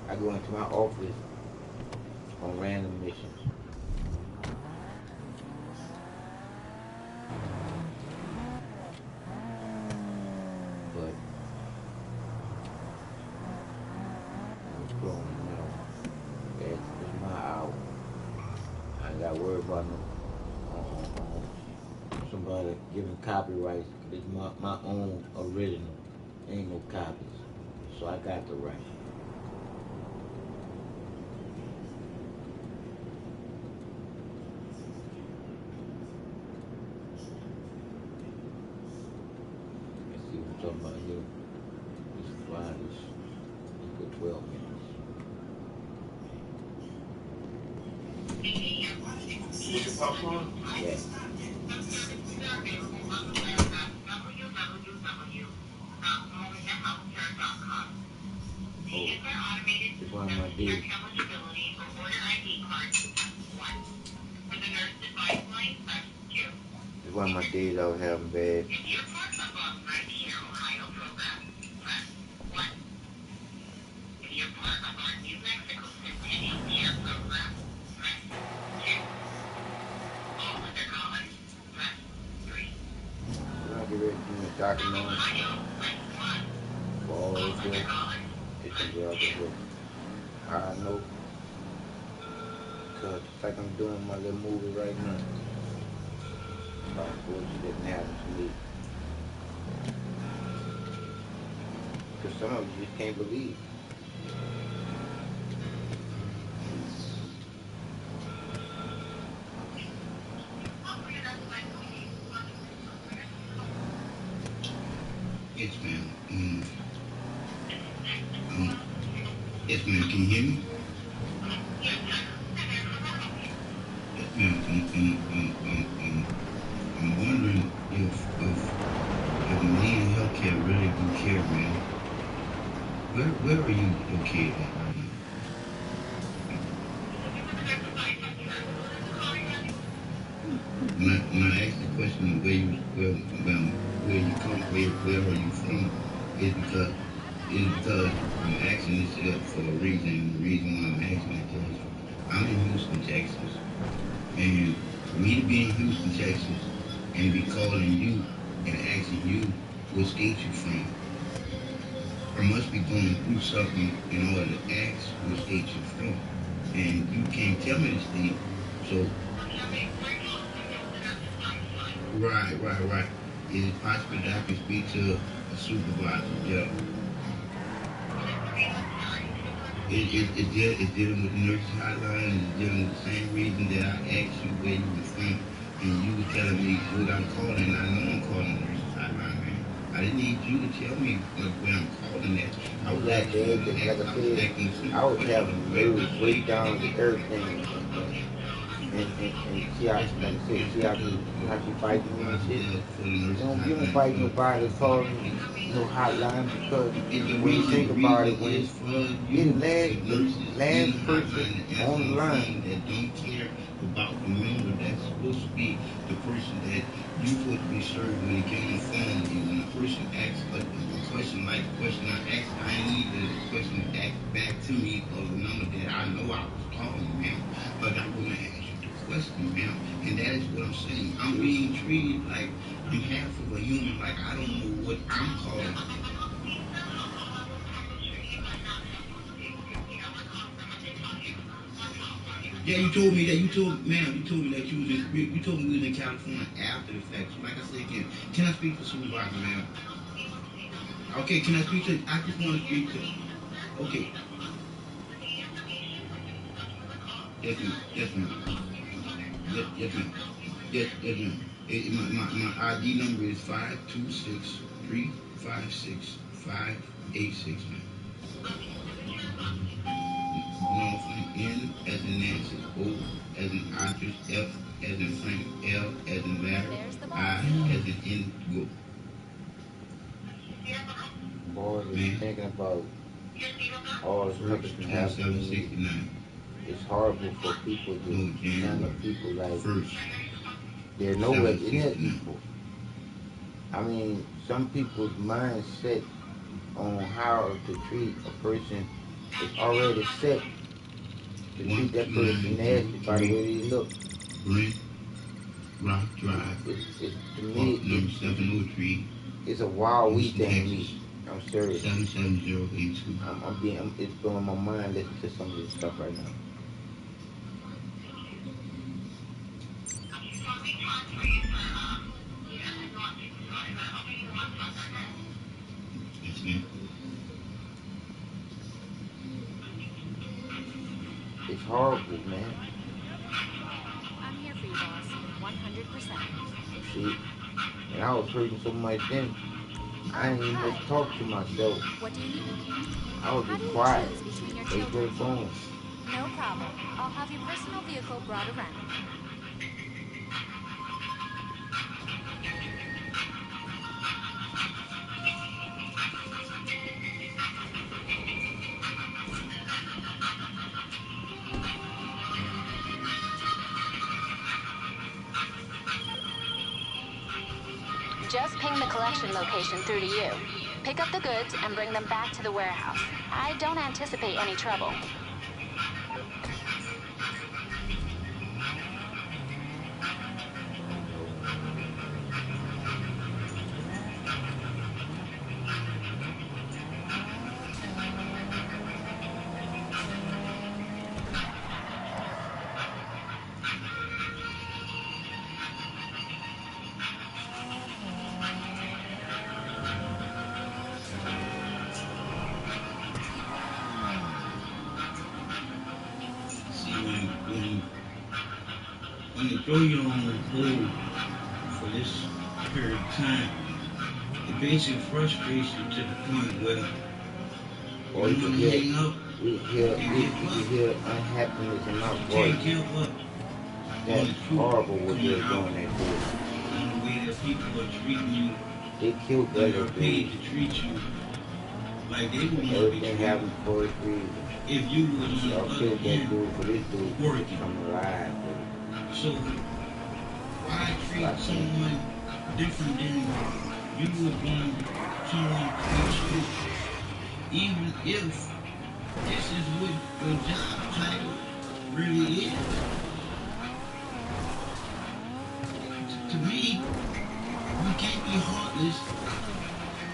I go into my office on random missions. But I'm blowing it out. It's my hour. I ain't got to worry about no somebody giving copyrights. It's my own original. Ain't no copies. So I got the right. Let's see what I'm talking about here. This fly is for 12 minutes. With the popcorn? Yeah. Oh, it's one of my deals. It's one of my days I was having bad. When I get ready to do the documentary for all this stuff, it's gonna be out there. I know because it's like I'm doing my little movie right now about bullshit that happened to me. Because some of you just can't believe. Yes, ma'am. Yes, ma'am. Can you hear me? Yes, ma'am. I'm wondering if me and healthcare really do care, man. Where are you located at right now? When I asked the question of where you come, where are you from, is because I'm asking this for a reason. The reason why I'm asking it is I'm in Houston, Texas, and for me to be in Houston, Texas, and be calling you and asking you what state you from, I must be going through something in order to ask what state you're from, and you can't tell me the state, so. Right. Is it possible that I can speak to a supervisor? Yeah. It's dealing with the nurses hotline. It's dealing with the same reason that I asked you where you were from, and you were telling me what I'm calling. I know I'm calling the nurses hotline, man. I didn't need you to tell me where I'm calling at. I was Like asking, like I said, I was having nervous breakdowns and everything. And see how, like I said, see how she fighting me and shit. You don't fight nobody calling no hotline because when you think about it, when the last person on the line that don't care about the member that's supposed to be the person that you supposed to be serving when you get on the phone with you. When a person asks a question like the question I asked, I need the question asked back to me of the number that I know I was calling, man. But I want to ask you the question, man. And that is what I'm saying. I'm being treated like I'm half of a human, like I don't know what I'm calling. Yeah, you told me that. You told me that you told me we was in California after the fact. So like I said again, can I speak to supervisor, ma'am? Okay, can I speak to? I just want to speak to. Okay. Yes, ma'am. Yes, ma'am. Yes, ma'am. Yes, ma'am. My ID number is 526-356-586, ma'am. Northland, N as in Nancy, O as in ostrich, F as in Frank, L as in Larry, I as in Indigo. boy just Man, thinking about all the stuff first that can happen to me. 2769. It's horrible for people to No, handle January people like first, they're nowhere near 769. equal. I mean, some people's mindset on how to treat a person is already set to treat that person nasty by the 12903 way they look. Brent Rock Drive, It's to me, apartment number 703, it's a wild we Houston, thing to Texas, me. I'm serious. 77082. It's blowing my mind listening to some of this stuff right now. Yes, ma'am. It's horrible, man. I'm here for you, boss. 100%. See, and I was hurting so much then, I Oh, didn't even hi. much talk to myself. What do you need? I was How do just you quiet. choose between your They children? go phone. No problem. I'll have your personal vehicle brought around. Just ping the collection location through to you. Pick up the goods and bring them back to the warehouse. I don't anticipate any trouble. throw you on hold for this period of time. It basically frustrates you to the point where Or you want to hang up you hear, and you give up. hear unhappiness in my You voice. can't give up on That's the truth horrible what coming they're out doing that dude. on the way that people are treating you. They killed that They little are paid dude. to treat you like they would want to be Everything treated happened for its reason. if you was on the Y'all other killed that end dude for this dude to working. come alive. Dude. So why treat someone different than you would want someone to treat you? Even if this is what your job title really is. To me, you can't be heartless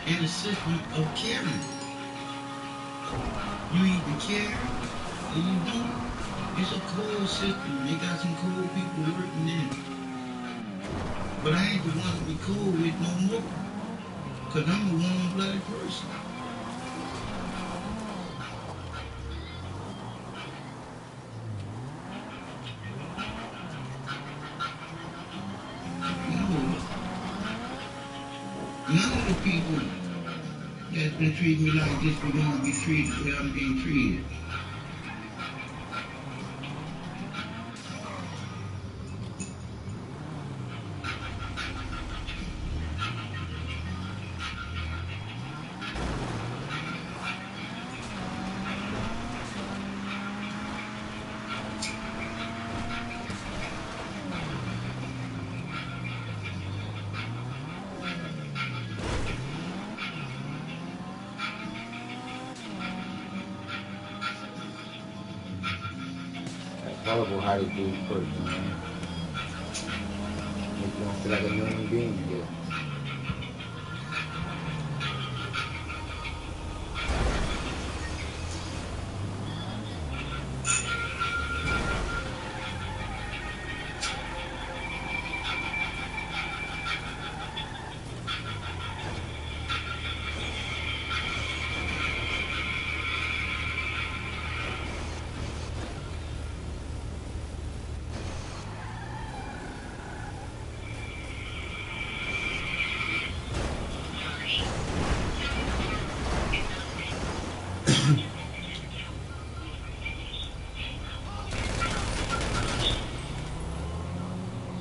in a system of caring. You either care or you don't. It's a cold system. They got some cold people working in it. But I ain't the one to be cold with no more. Because I'm a warm-blooded person. None of the people that's been treating me like this were going to be treated the way I'm being treated. That's horrible how they do this person, man. Make you don't feel like a human being here.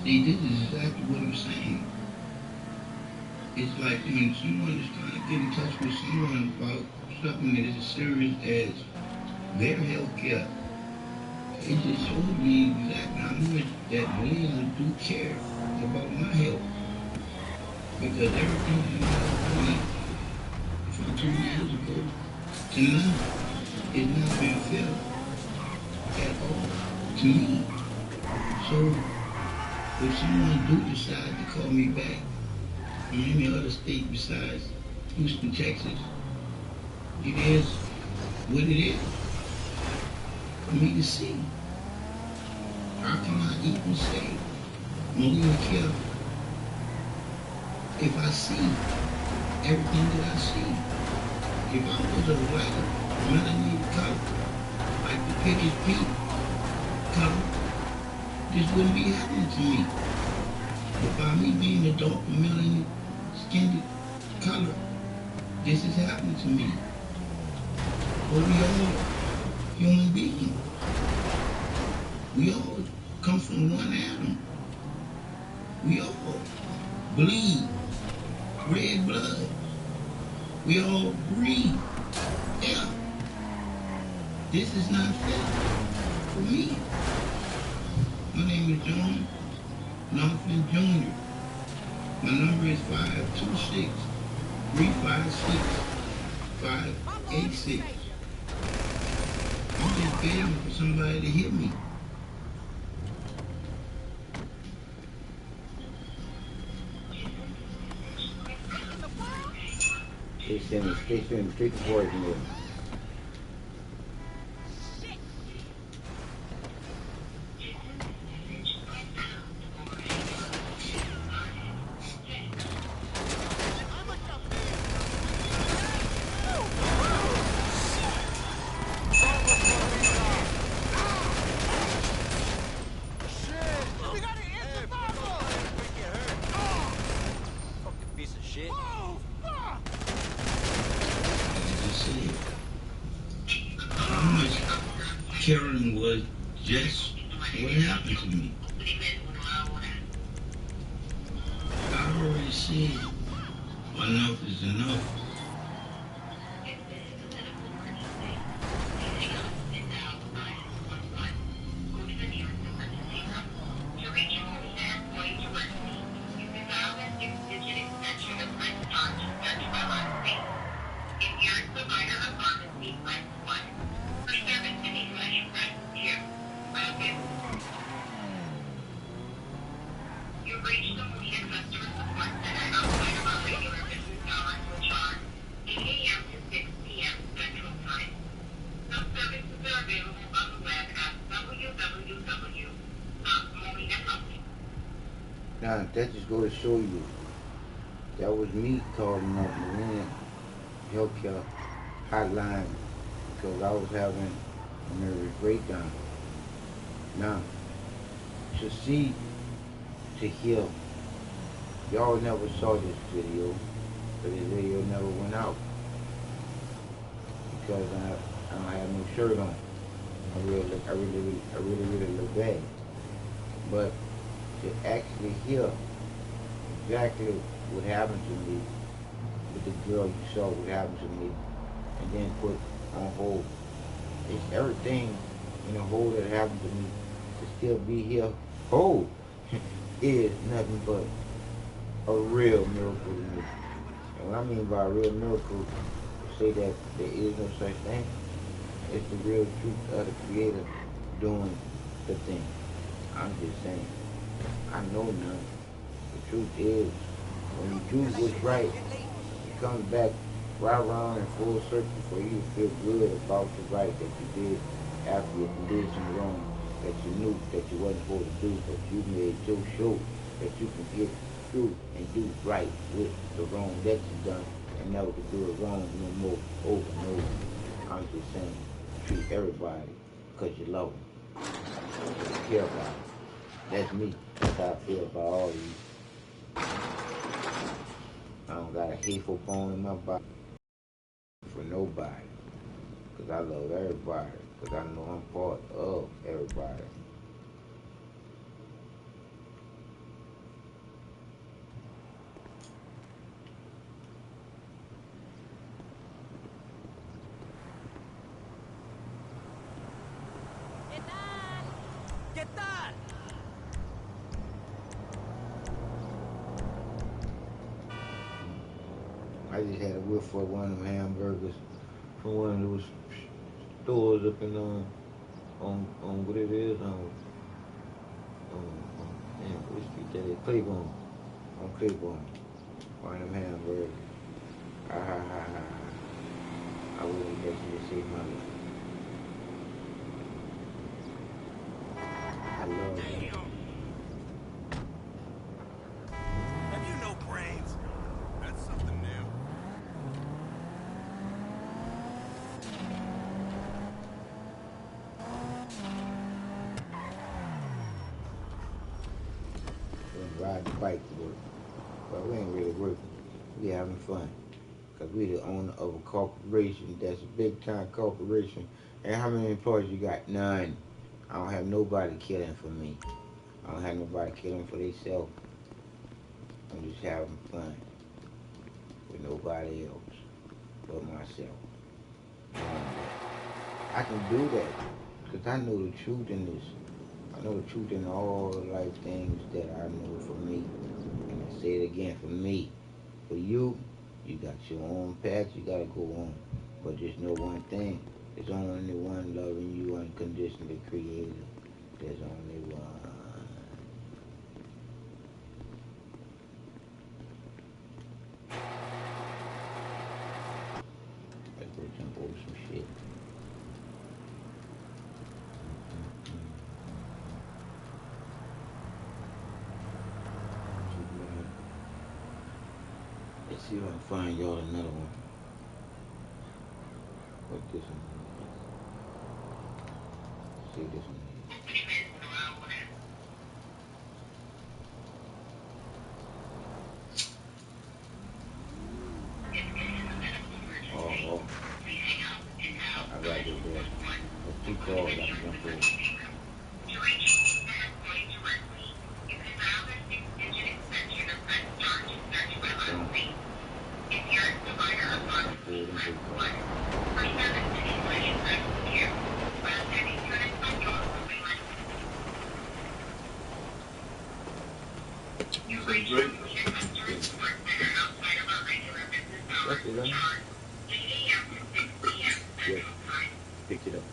See, this is exactly what I'm saying. It's like when someone is trying to get in touch with someone about something that is as serious as their health care, it just showed me exactly how much that William do care about my health. Because everything that I did from 2 years ago to now is not being felt at all to me. So if someone do decide to call me back from any other state besides Houston, Texas, it is what it is for me to see. How can I even say Malia care if I see everything that I see? If I was a white melanated color, like the Piggy's Pete color, this wouldn't be happening to me. But by me being a dark melanated skinned color, this is happening to me. But we all human beings. We all come from one atom. We all bleed red blood. We all breathe air. This is not fair for me. My name is John Northland Jr. My number is 526-356-586. I'm just begging for somebody to hear me. They send me straight to voicemail. piece of shit. Oh, fuck! Just say how much killing was just what happened to me. I already said enough is enough. Now, that just go to show you, that was me calling up Marine Healthcare Hotline because I was having a nervous breakdown. Now, to see, to hear, y'all never saw this video, but this video never went out because I don't have no shirt on. I really look bad. But to actually hear exactly what happened to me with the girl you saw, what happened to me, and then put on hold. It's everything in the whole that happened to me to still be here whole is nothing but a real miracle to me. And what I mean by a real miracle, to say that there is no such thing, it's the real truth of the Creator doing the thing. I'm just saying, I know none. The truth is, when you do what's right, it comes back right around in full circle for you to feel good about the right that you did after you did some wrong that you knew that you wasn't supposed to do, but you made your show that you can get through and do right with the wrong that you done and never to do it wrong no more over and over. I'm just saying, treat everybody because you love them. You care about them. That's me. That's how I feel about all of you. I don't got a hateful bone in my body for nobody. Because I love everybody. Because I know I'm part of everybody. Get that! I just had a whiff for one of them hamburgers from one of those stores up in on what it is damn, what street that is? Claiborne. On Claiborne. One of them hamburgers. I wouldn't let you to save my life. I love them. Have you no brains? That's something new. Ride the bike to work. But we ain't really working. We having fun. Because we the owner of a corporation that's a big time corporation. And how many employees you got? None. I don't have nobody killing for me. I don't have nobody killing for themselves. I'm just having fun with nobody else but myself. I can do that because I know the truth in this. I know the truth in all the life things that I know for me. And I say it again, for me. For you, you got your own path you gotta go on. But just know one thing. There's only one loving you unconditionally created. There's only one. Let's go jump over some shit. Let's see if I can find y'all another one. What this one is. See this one is. You say Drake? That's it, right? Yes. Pick it up.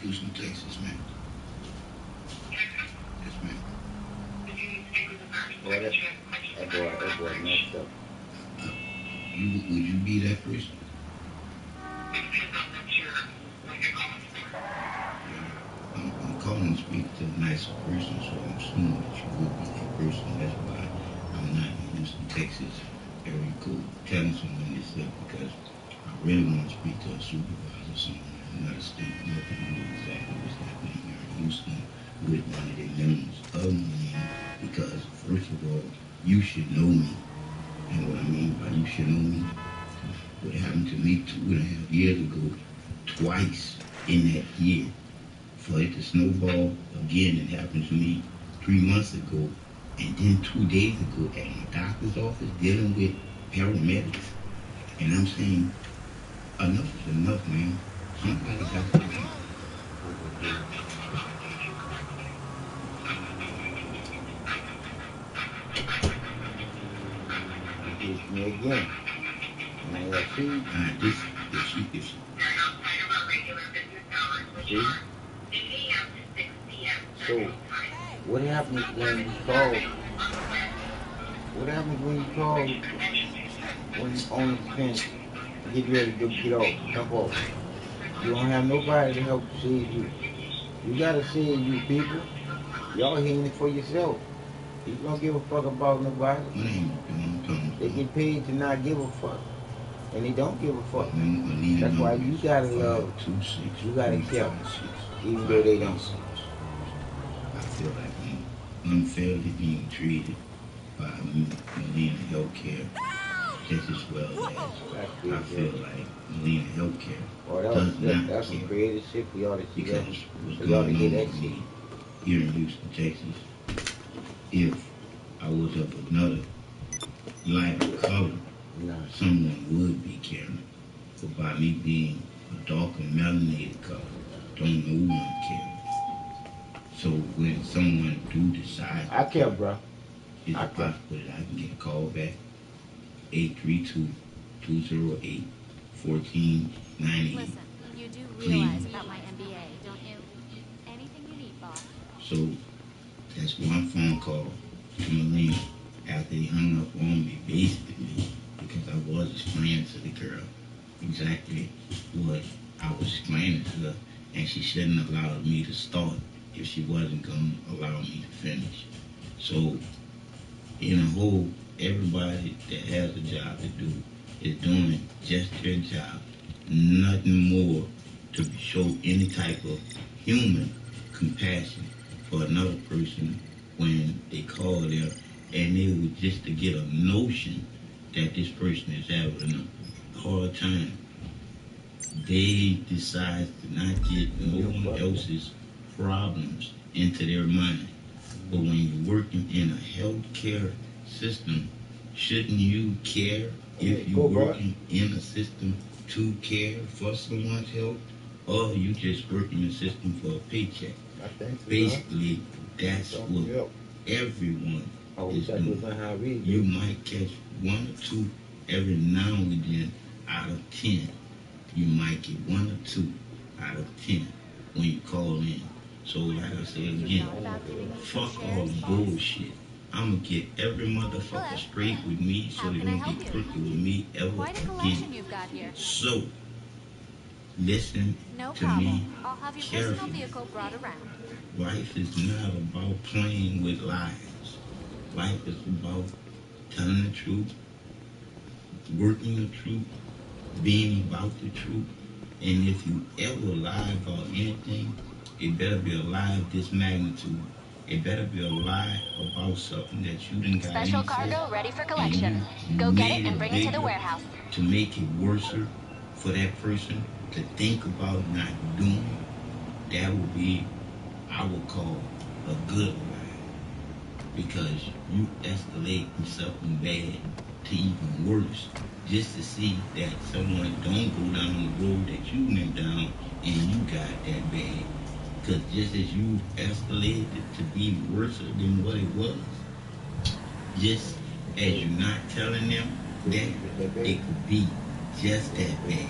Houston, Texas, man. Yes, man. Boy, that boy messed up. Would you be that person? I'm calling to speak to a nicer person, so I'm assuming that you would be that person. That's why I'm not in Houston, Texas. Very cool. Telling someone this up because I really want to speak to a supervisor, someone in another state, nothing to know exactly what's happening here in Houston with one of the members of my name. Because first of all, you should know me. And what I mean by you should know me, what happened to me 2.5 years ago, twice in that year, for it to snowball again, it happened to me 3 months ago, and then 2 days ago at my doctor's office dealing with paramedics. And I'm saying, enough is enough, man. Somebody got to do it. Me again. Man, I see. This, if she. See? So, what happens when you call? What happens when you call? When you on the fence, get ready to get off, jump off. You don't have nobody to help save you. You gotta save you, people. Y'all hearing it for yourself. You don't give a fuck about nobody. They get paid to not give a fuck. And they don't give a fuck. That's why you gotta love. You gotta care. Even though they don't. I feel like I'm unfairly being treated by Molina Healthcare just as well as I feel like Molina Healthcare that's some creative shit for y'all to see that. Because what's For y'all to going get on that with shit. me here in Houston, Texas, if I was of another lighter color, someone would be caring. But by me being a darker melanated color, don't no one care. So when someone do decide, I care, bro. Is it possible that I can get a call back? 832-208-1498. Listen, you do realize about my MBA, don't you? Anything you need, boss. So that's one phone call to Melina after he hung up on me, basically, because I was explaining to the girl exactly what I was explaining to her, and she shouldn't have allowed me to start if she wasn't going to allow me to finish. So, in a whole, everybody that has a job to do is doing just their job, nothing more to show any type of human compassion for another person when they call them, and it was just to get a notion that this person is having a hard time. They decide to not get no one else's problems into their mind. But when you're working in a healthcare system, shouldn't you care if you're working in a system to care for someone's health? or you just working the system for a paycheck. I think so. Basically, that's what everyone is doing. You might catch 1 or 2 every now and then out of 10. You might get 1 or 2 out of 10 when you call in. So like I said again, fuck all the bullshit. I'ma get every motherfucker straight with me so they don't get crooked with me ever again. So listen to me carefully. Life is not about playing with lies. Life is about telling the truth, working the truth, being about the truth. And if you ever lie about anything, it better be a lie of this magnitude. It better be a lie about something that you didn't got Special into, cargo ready for collection. you Go get it made and bring it to the bigger warehouse. to make it worse for that person to think about not doing. That would be, I would call, a good lie. Because you escalate from something bad to even worse just to see that someone don't go down the road that you went down and you got that bad. Because just as you escalated it to be worse than what it was, just as you're not telling them that it could be just that bad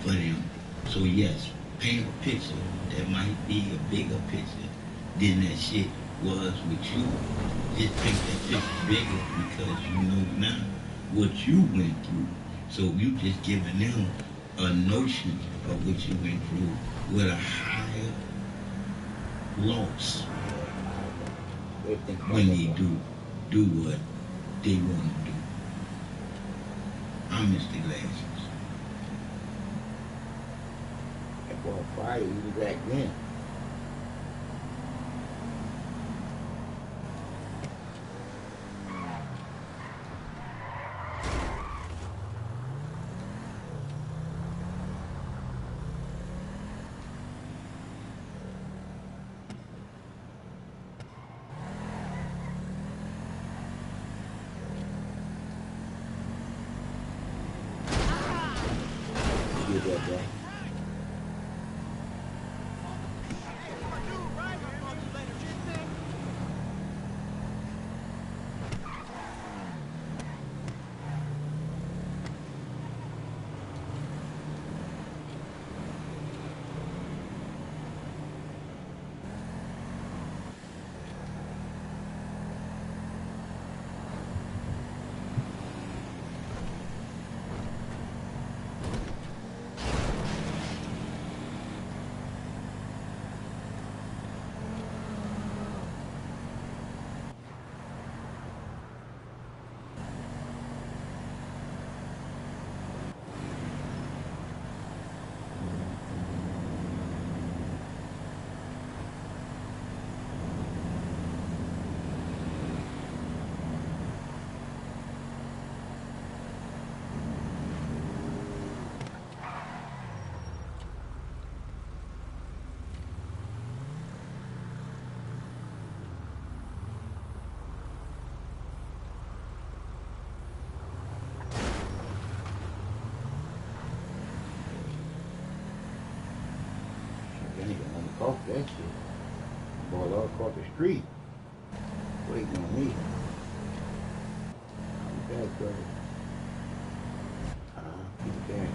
for them. So yes, paint a picture that might be a bigger picture than that shit was with you. Just paint that picture bigger because you know now what you went through. So you just giving them a notion of what you went through with a higher loss when they do what they want to do. I'm Mr. Glasses. That boy Friday, he was back then. That day. Off that shit. Boy, all across the street. Waiting on me. I'm back, brother. Keep that.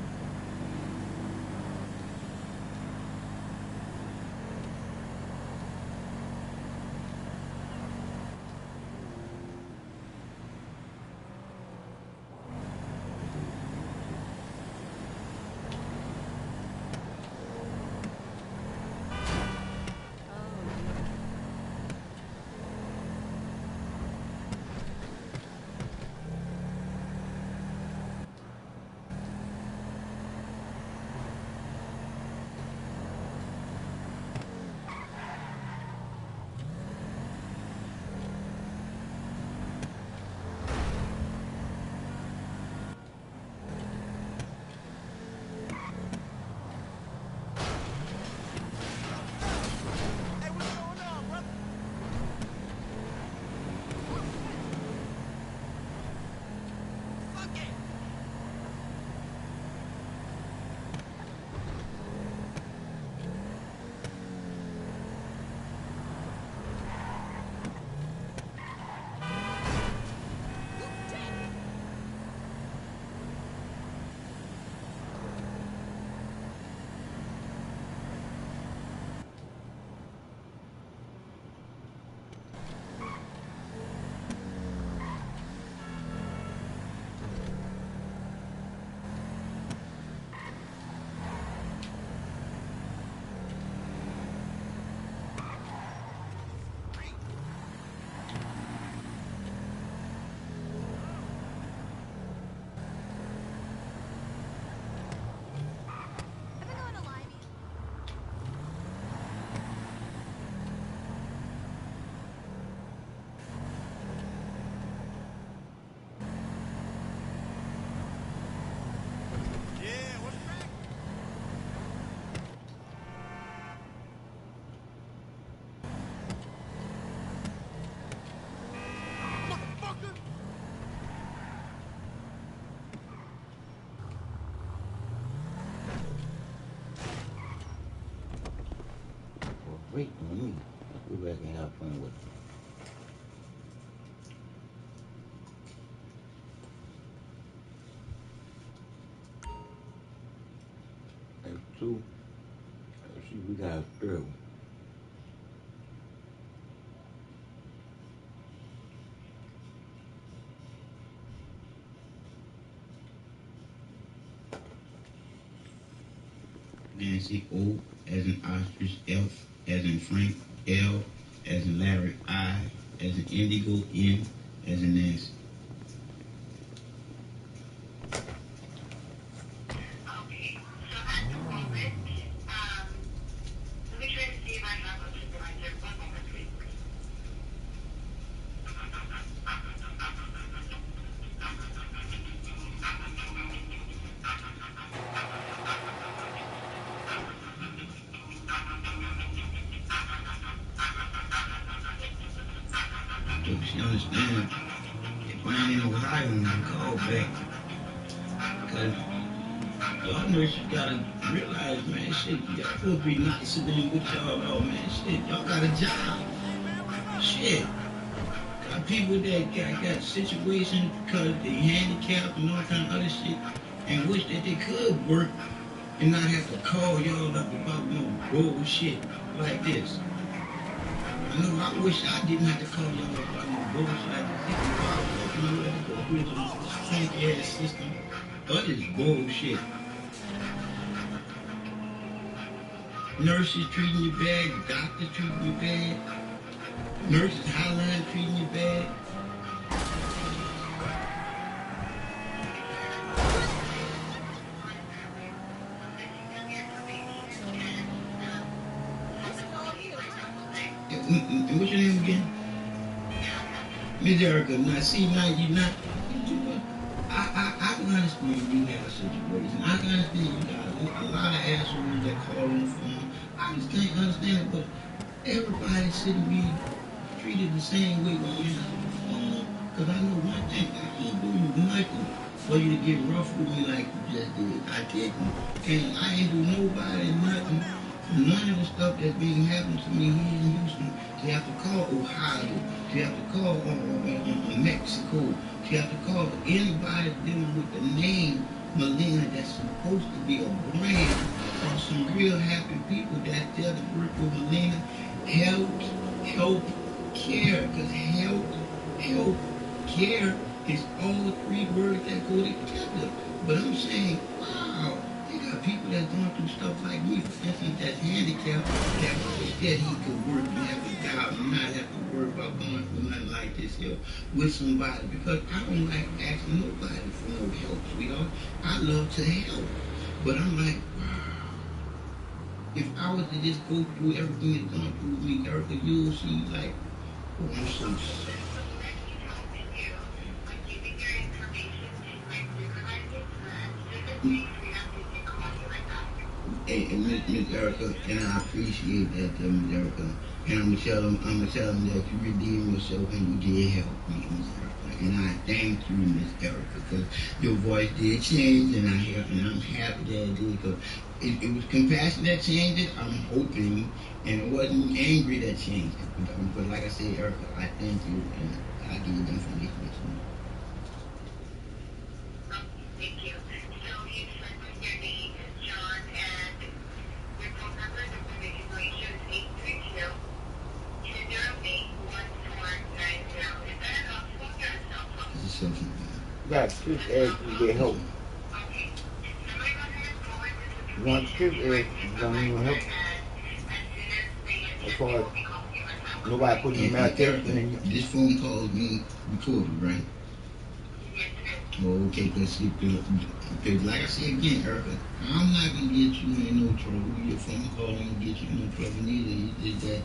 playing with it. And two, let's see, we got through. Nancy, O as in ostrich, F as in Frank, L as in Larry, I as in indigo, N as in Nancy. So she understand if I ain't in Ohio when I call back. Because y'all nurses gotta realize, man, shit, y'all supposed to be not sitting with y'all all, man. Shit, y'all got a job. Shit. Got people that got situations because they handicapped and all kind of other shit and wish that they could work and not have to call y'all up about no bullshit like this. I know I wish I didn't have to call y'all about no bullshit like this. You know, I had to go through this funky ass system. But it's bullshit. Nurses treating you bad, doctors treating you bad, nurses hotline treating you bad. And what's your name again? Miss Erica. Now see, now you not. I can understand you have a situation. I can understand you got a lot of assholes that call on the phone. I just can't understand it, but everybody shouldn't be treated the same way when you answer the phone. Because I know one thing, I ain't doing nothing for you to get rough with me like you just did. I didn't. And I ain't do nobody nothing. None of the stuff that's being happened to me here in Houston, you have to call Ohio, you have to call Mexico, you have to call anybody dealing with the name Melina that's supposed to be a brand or some real happy people that there to work with Melina. Help, care, because help, care is all three words that go together. But I'm saying, wow. Got people that's going through stuff like me, for instance, that's handicapped, that wish that he could work and have a job and not have to worry about going through nothing like this here with somebody. Because I don't like asking nobody for no help, sweetheart. I love to help. But I'm like, wow. If I was to just go through everything that's going through me, Erica, you'll see like, oh, I'm so sorry. And Miss Erica, and I appreciate that, Miss Erica. And I'm gonna tell them that you redeemed yourself and you did help me, Miss Erica. And I thank you, Miss Erica, because your voice did change, and I'm happy that it did, because it was compassion that changed it. I'm hoping, and it wasn't angry that changed it. But like I said, Erica, I thank you, and I give you the information. Thank you. So you said your name is John, and your phone number, the one that you shows 832-208-1490. Is that a cell phone or a cell phone? It's a cell phone. Yeah, Trip Edge, you get help. Okay. Somebody go ahead and forward this You want Trip Edge, you don't need no help. As far as nobody putting your mouth there. This phone call is being recorded, right? Oh, okay, because like I said again, Erica, I'm not going to get you in no trouble. Your phone call ain't going to get you in no trouble neither. It's that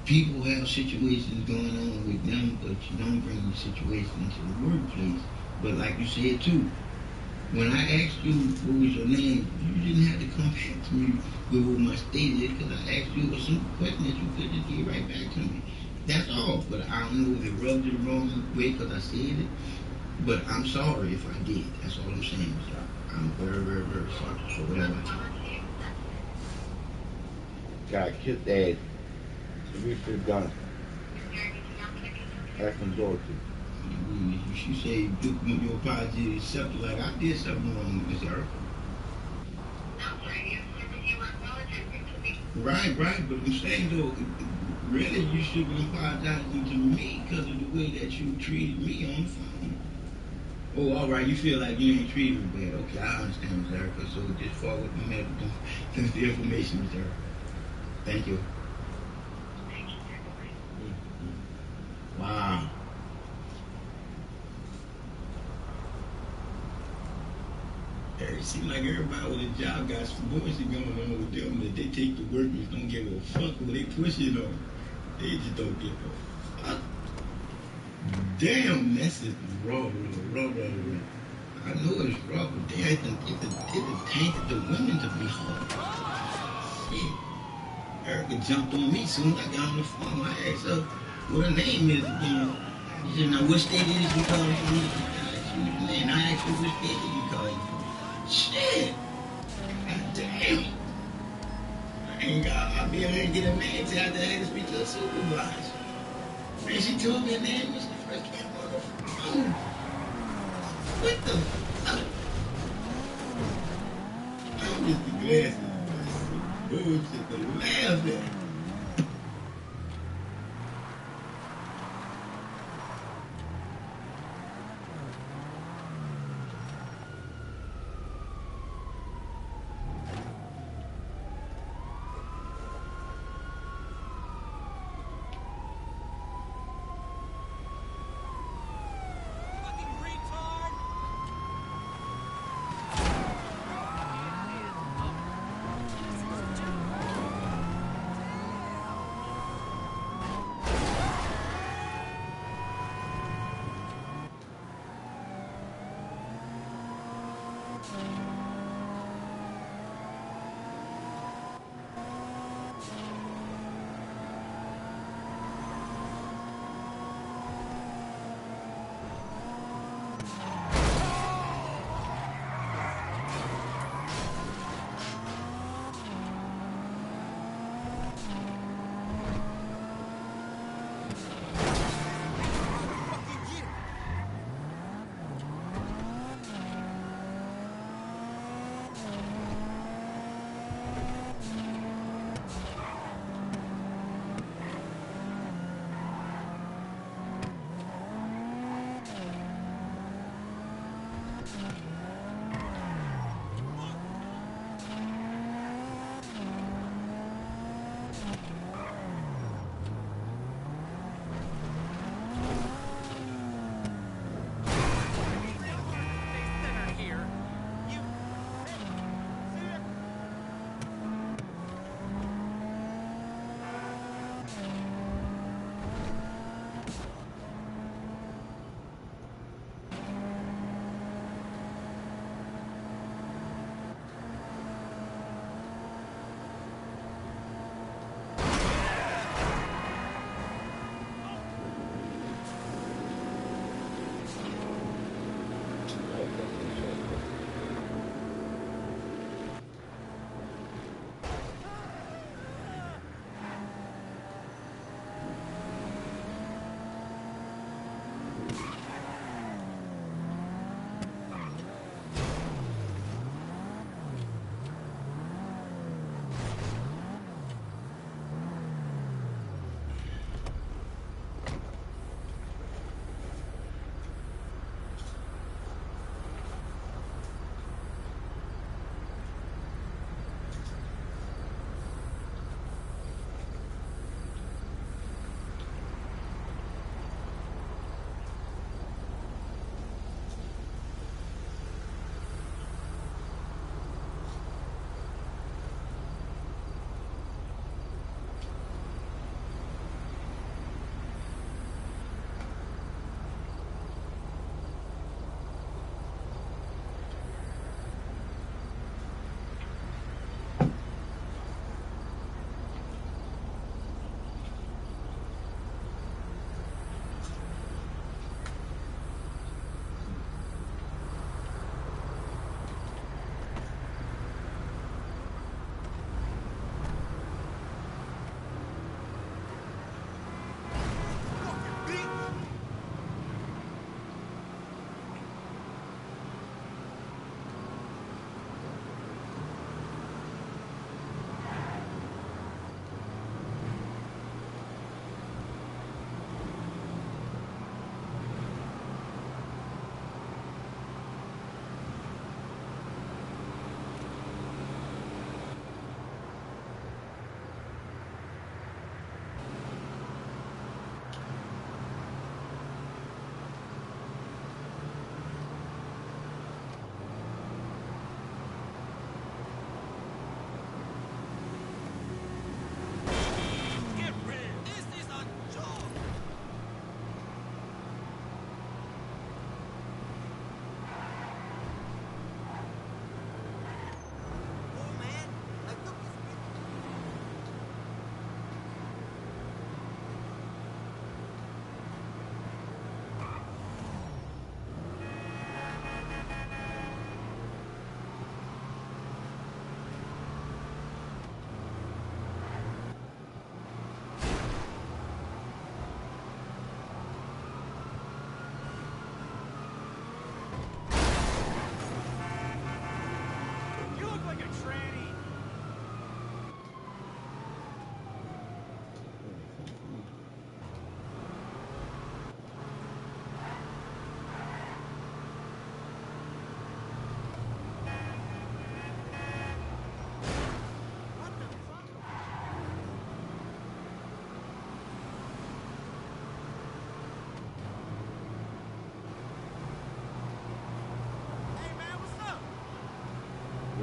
people have situations going on with them, but you don't bring the situation into the workplace. But like you said too, when I asked you what was your name, you didn't have to come back to me with what my state is, because I asked you a simple question that you could just get right back to me. That's all. But I don't know if it rubbed you the wrong way because I said it. But I'm sorry if I did. That's all I'm saying. I'm very, very, very sorry for whatever I did. Got killed that Reefer gun. That's some bullshit. You say your apology is accepted like I did something wrong with this earth. Right, but I'm saying though, really you should be apologizing to me because of the way that you treated me on the phone. Oh, all right, you feel like you ain't treated me bad. Okay, I understand, Ms. Erica, so just forward the information, Ms. Erica. Thank you. Wow. It seems like everybody with a job got some bullshit going on with them, that they take the workers, don't give a fuck who they pushing on. They just don't give a fuck. Damn, that's just raw. I know it's raw, but they it tainted the women to be hard. Shit. Erica jumped on me soon as I got on the phone. I asked her what her name is again. She said, now what state is you calling from? And I asked her what state is you calling from? Shit! God damn! I'll be able to get a man till I had to speak to a supervisor. And she told me her name was the first came on the phone. What the fuck? I'm just the glasses. Bullshit to laugh at.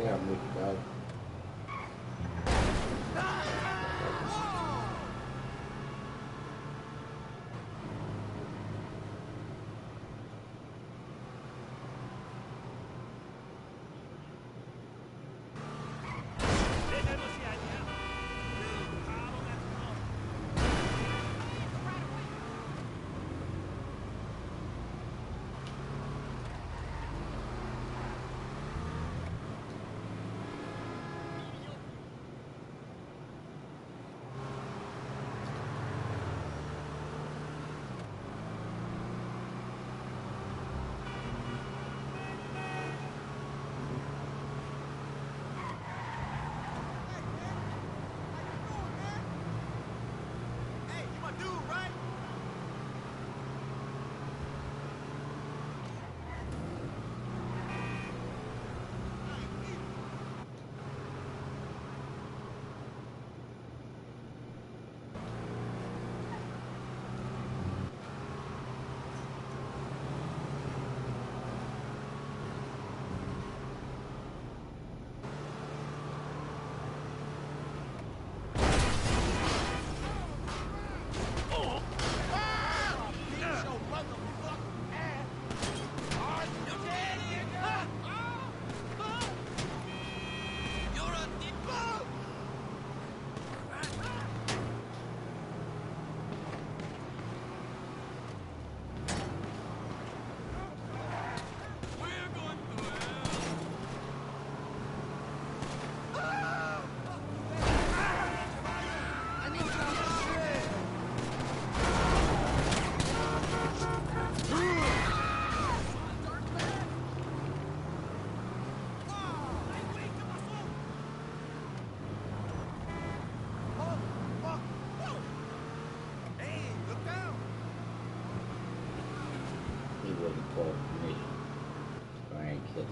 Yeah, make it out. Hey, you my dude, right? He wasn't called permission. I ain't kidding.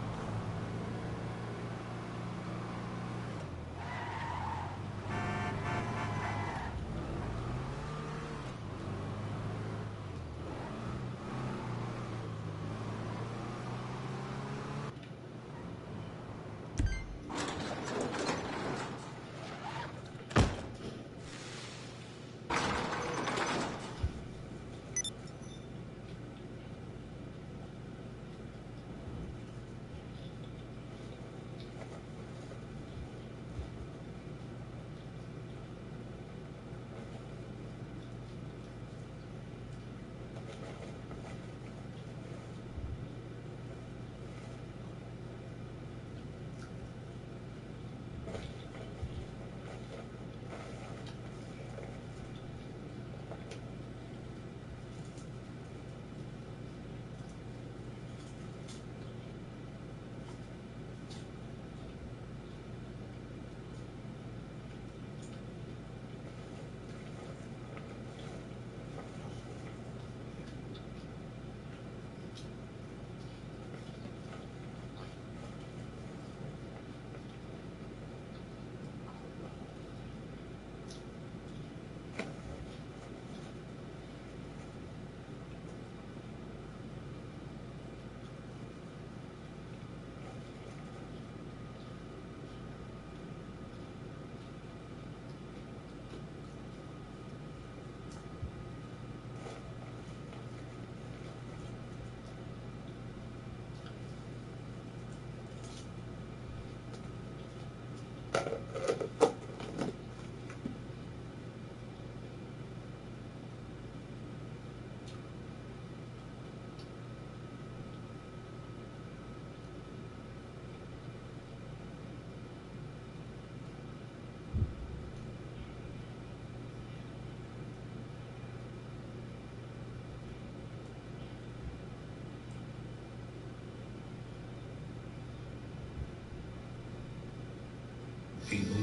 People,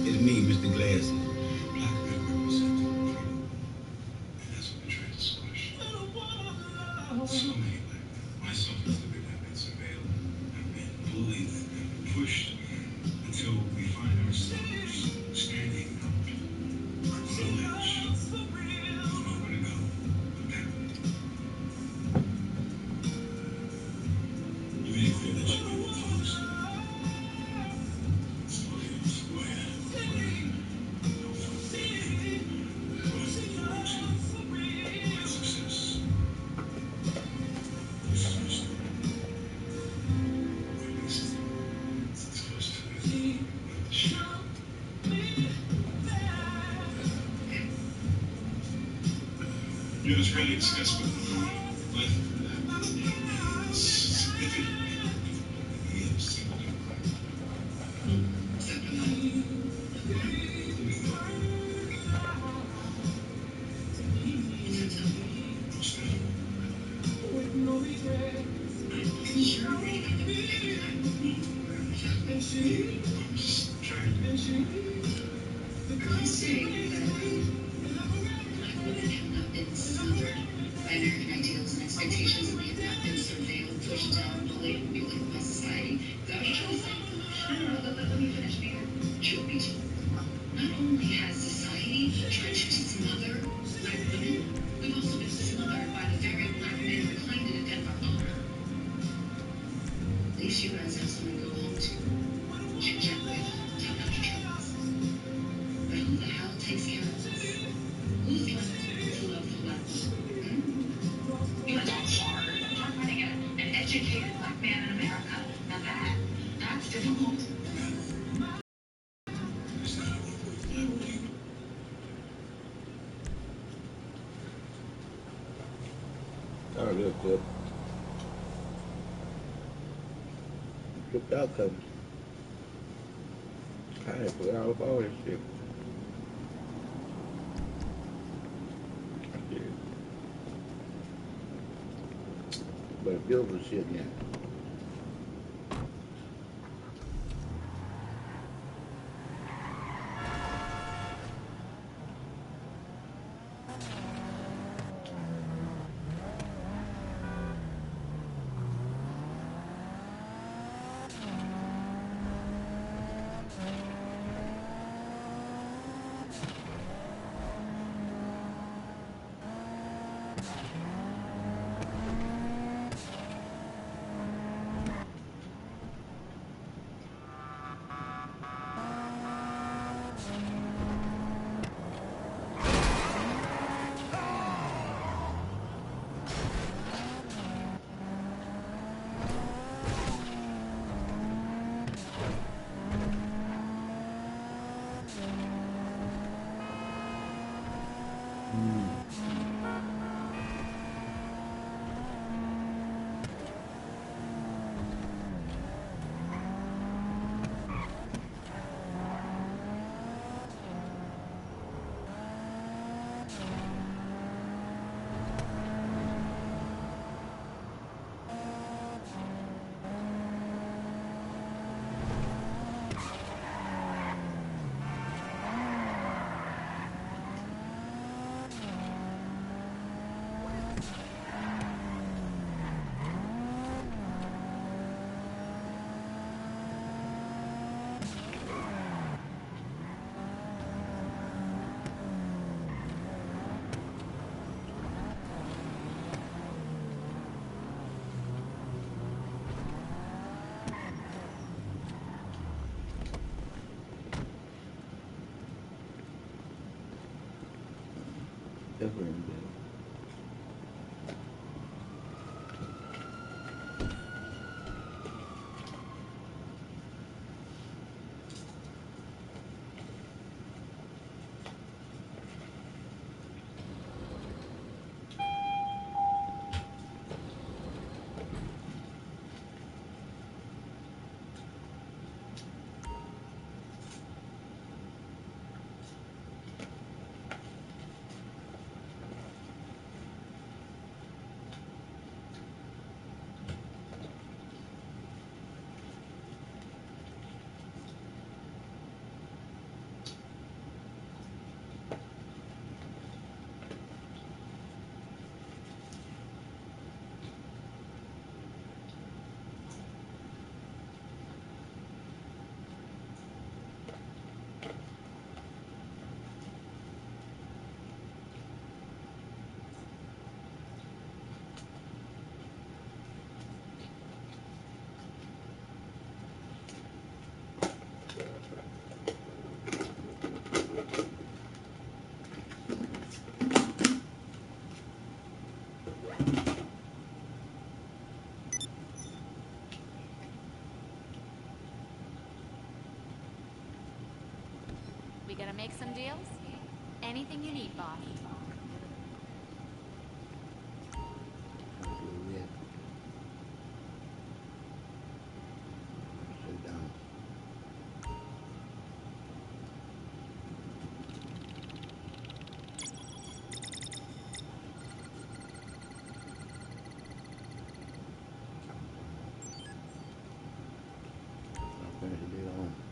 it's me, Mr. Glasses. Black men represent freedom, and that's what we're trying to squash. So many black men, myself included, have been surveilled, have been bullied, have been pushed, until we find ourselves standing up on a ledge, with nowhere to go but down. You made it clear that you knew what folks. it was really disgusting. But American ideals and expectations, and we have not been surveilled, pushed down, bullied, and manipulated by society. Is that what you're trying to say? No, let me finish, Peter. Truth be told, not only has society tried to smother black women, we've also been smothered by the very black men who claim to defend our honor. At least you guys have someone to go home to, chit-chat with, talk out your troubles. But who the hell takes care of us? Who's left to love the black woman? You want to talk hard? Talk finding an educated black man in America. Now that's difficult. Oh, real good. Flipped out cover. I had to put all up all this shit. I did. But a beautiful shit now. Definitely good. We gonna make some deals? Anything you need, boss. finish the deal home.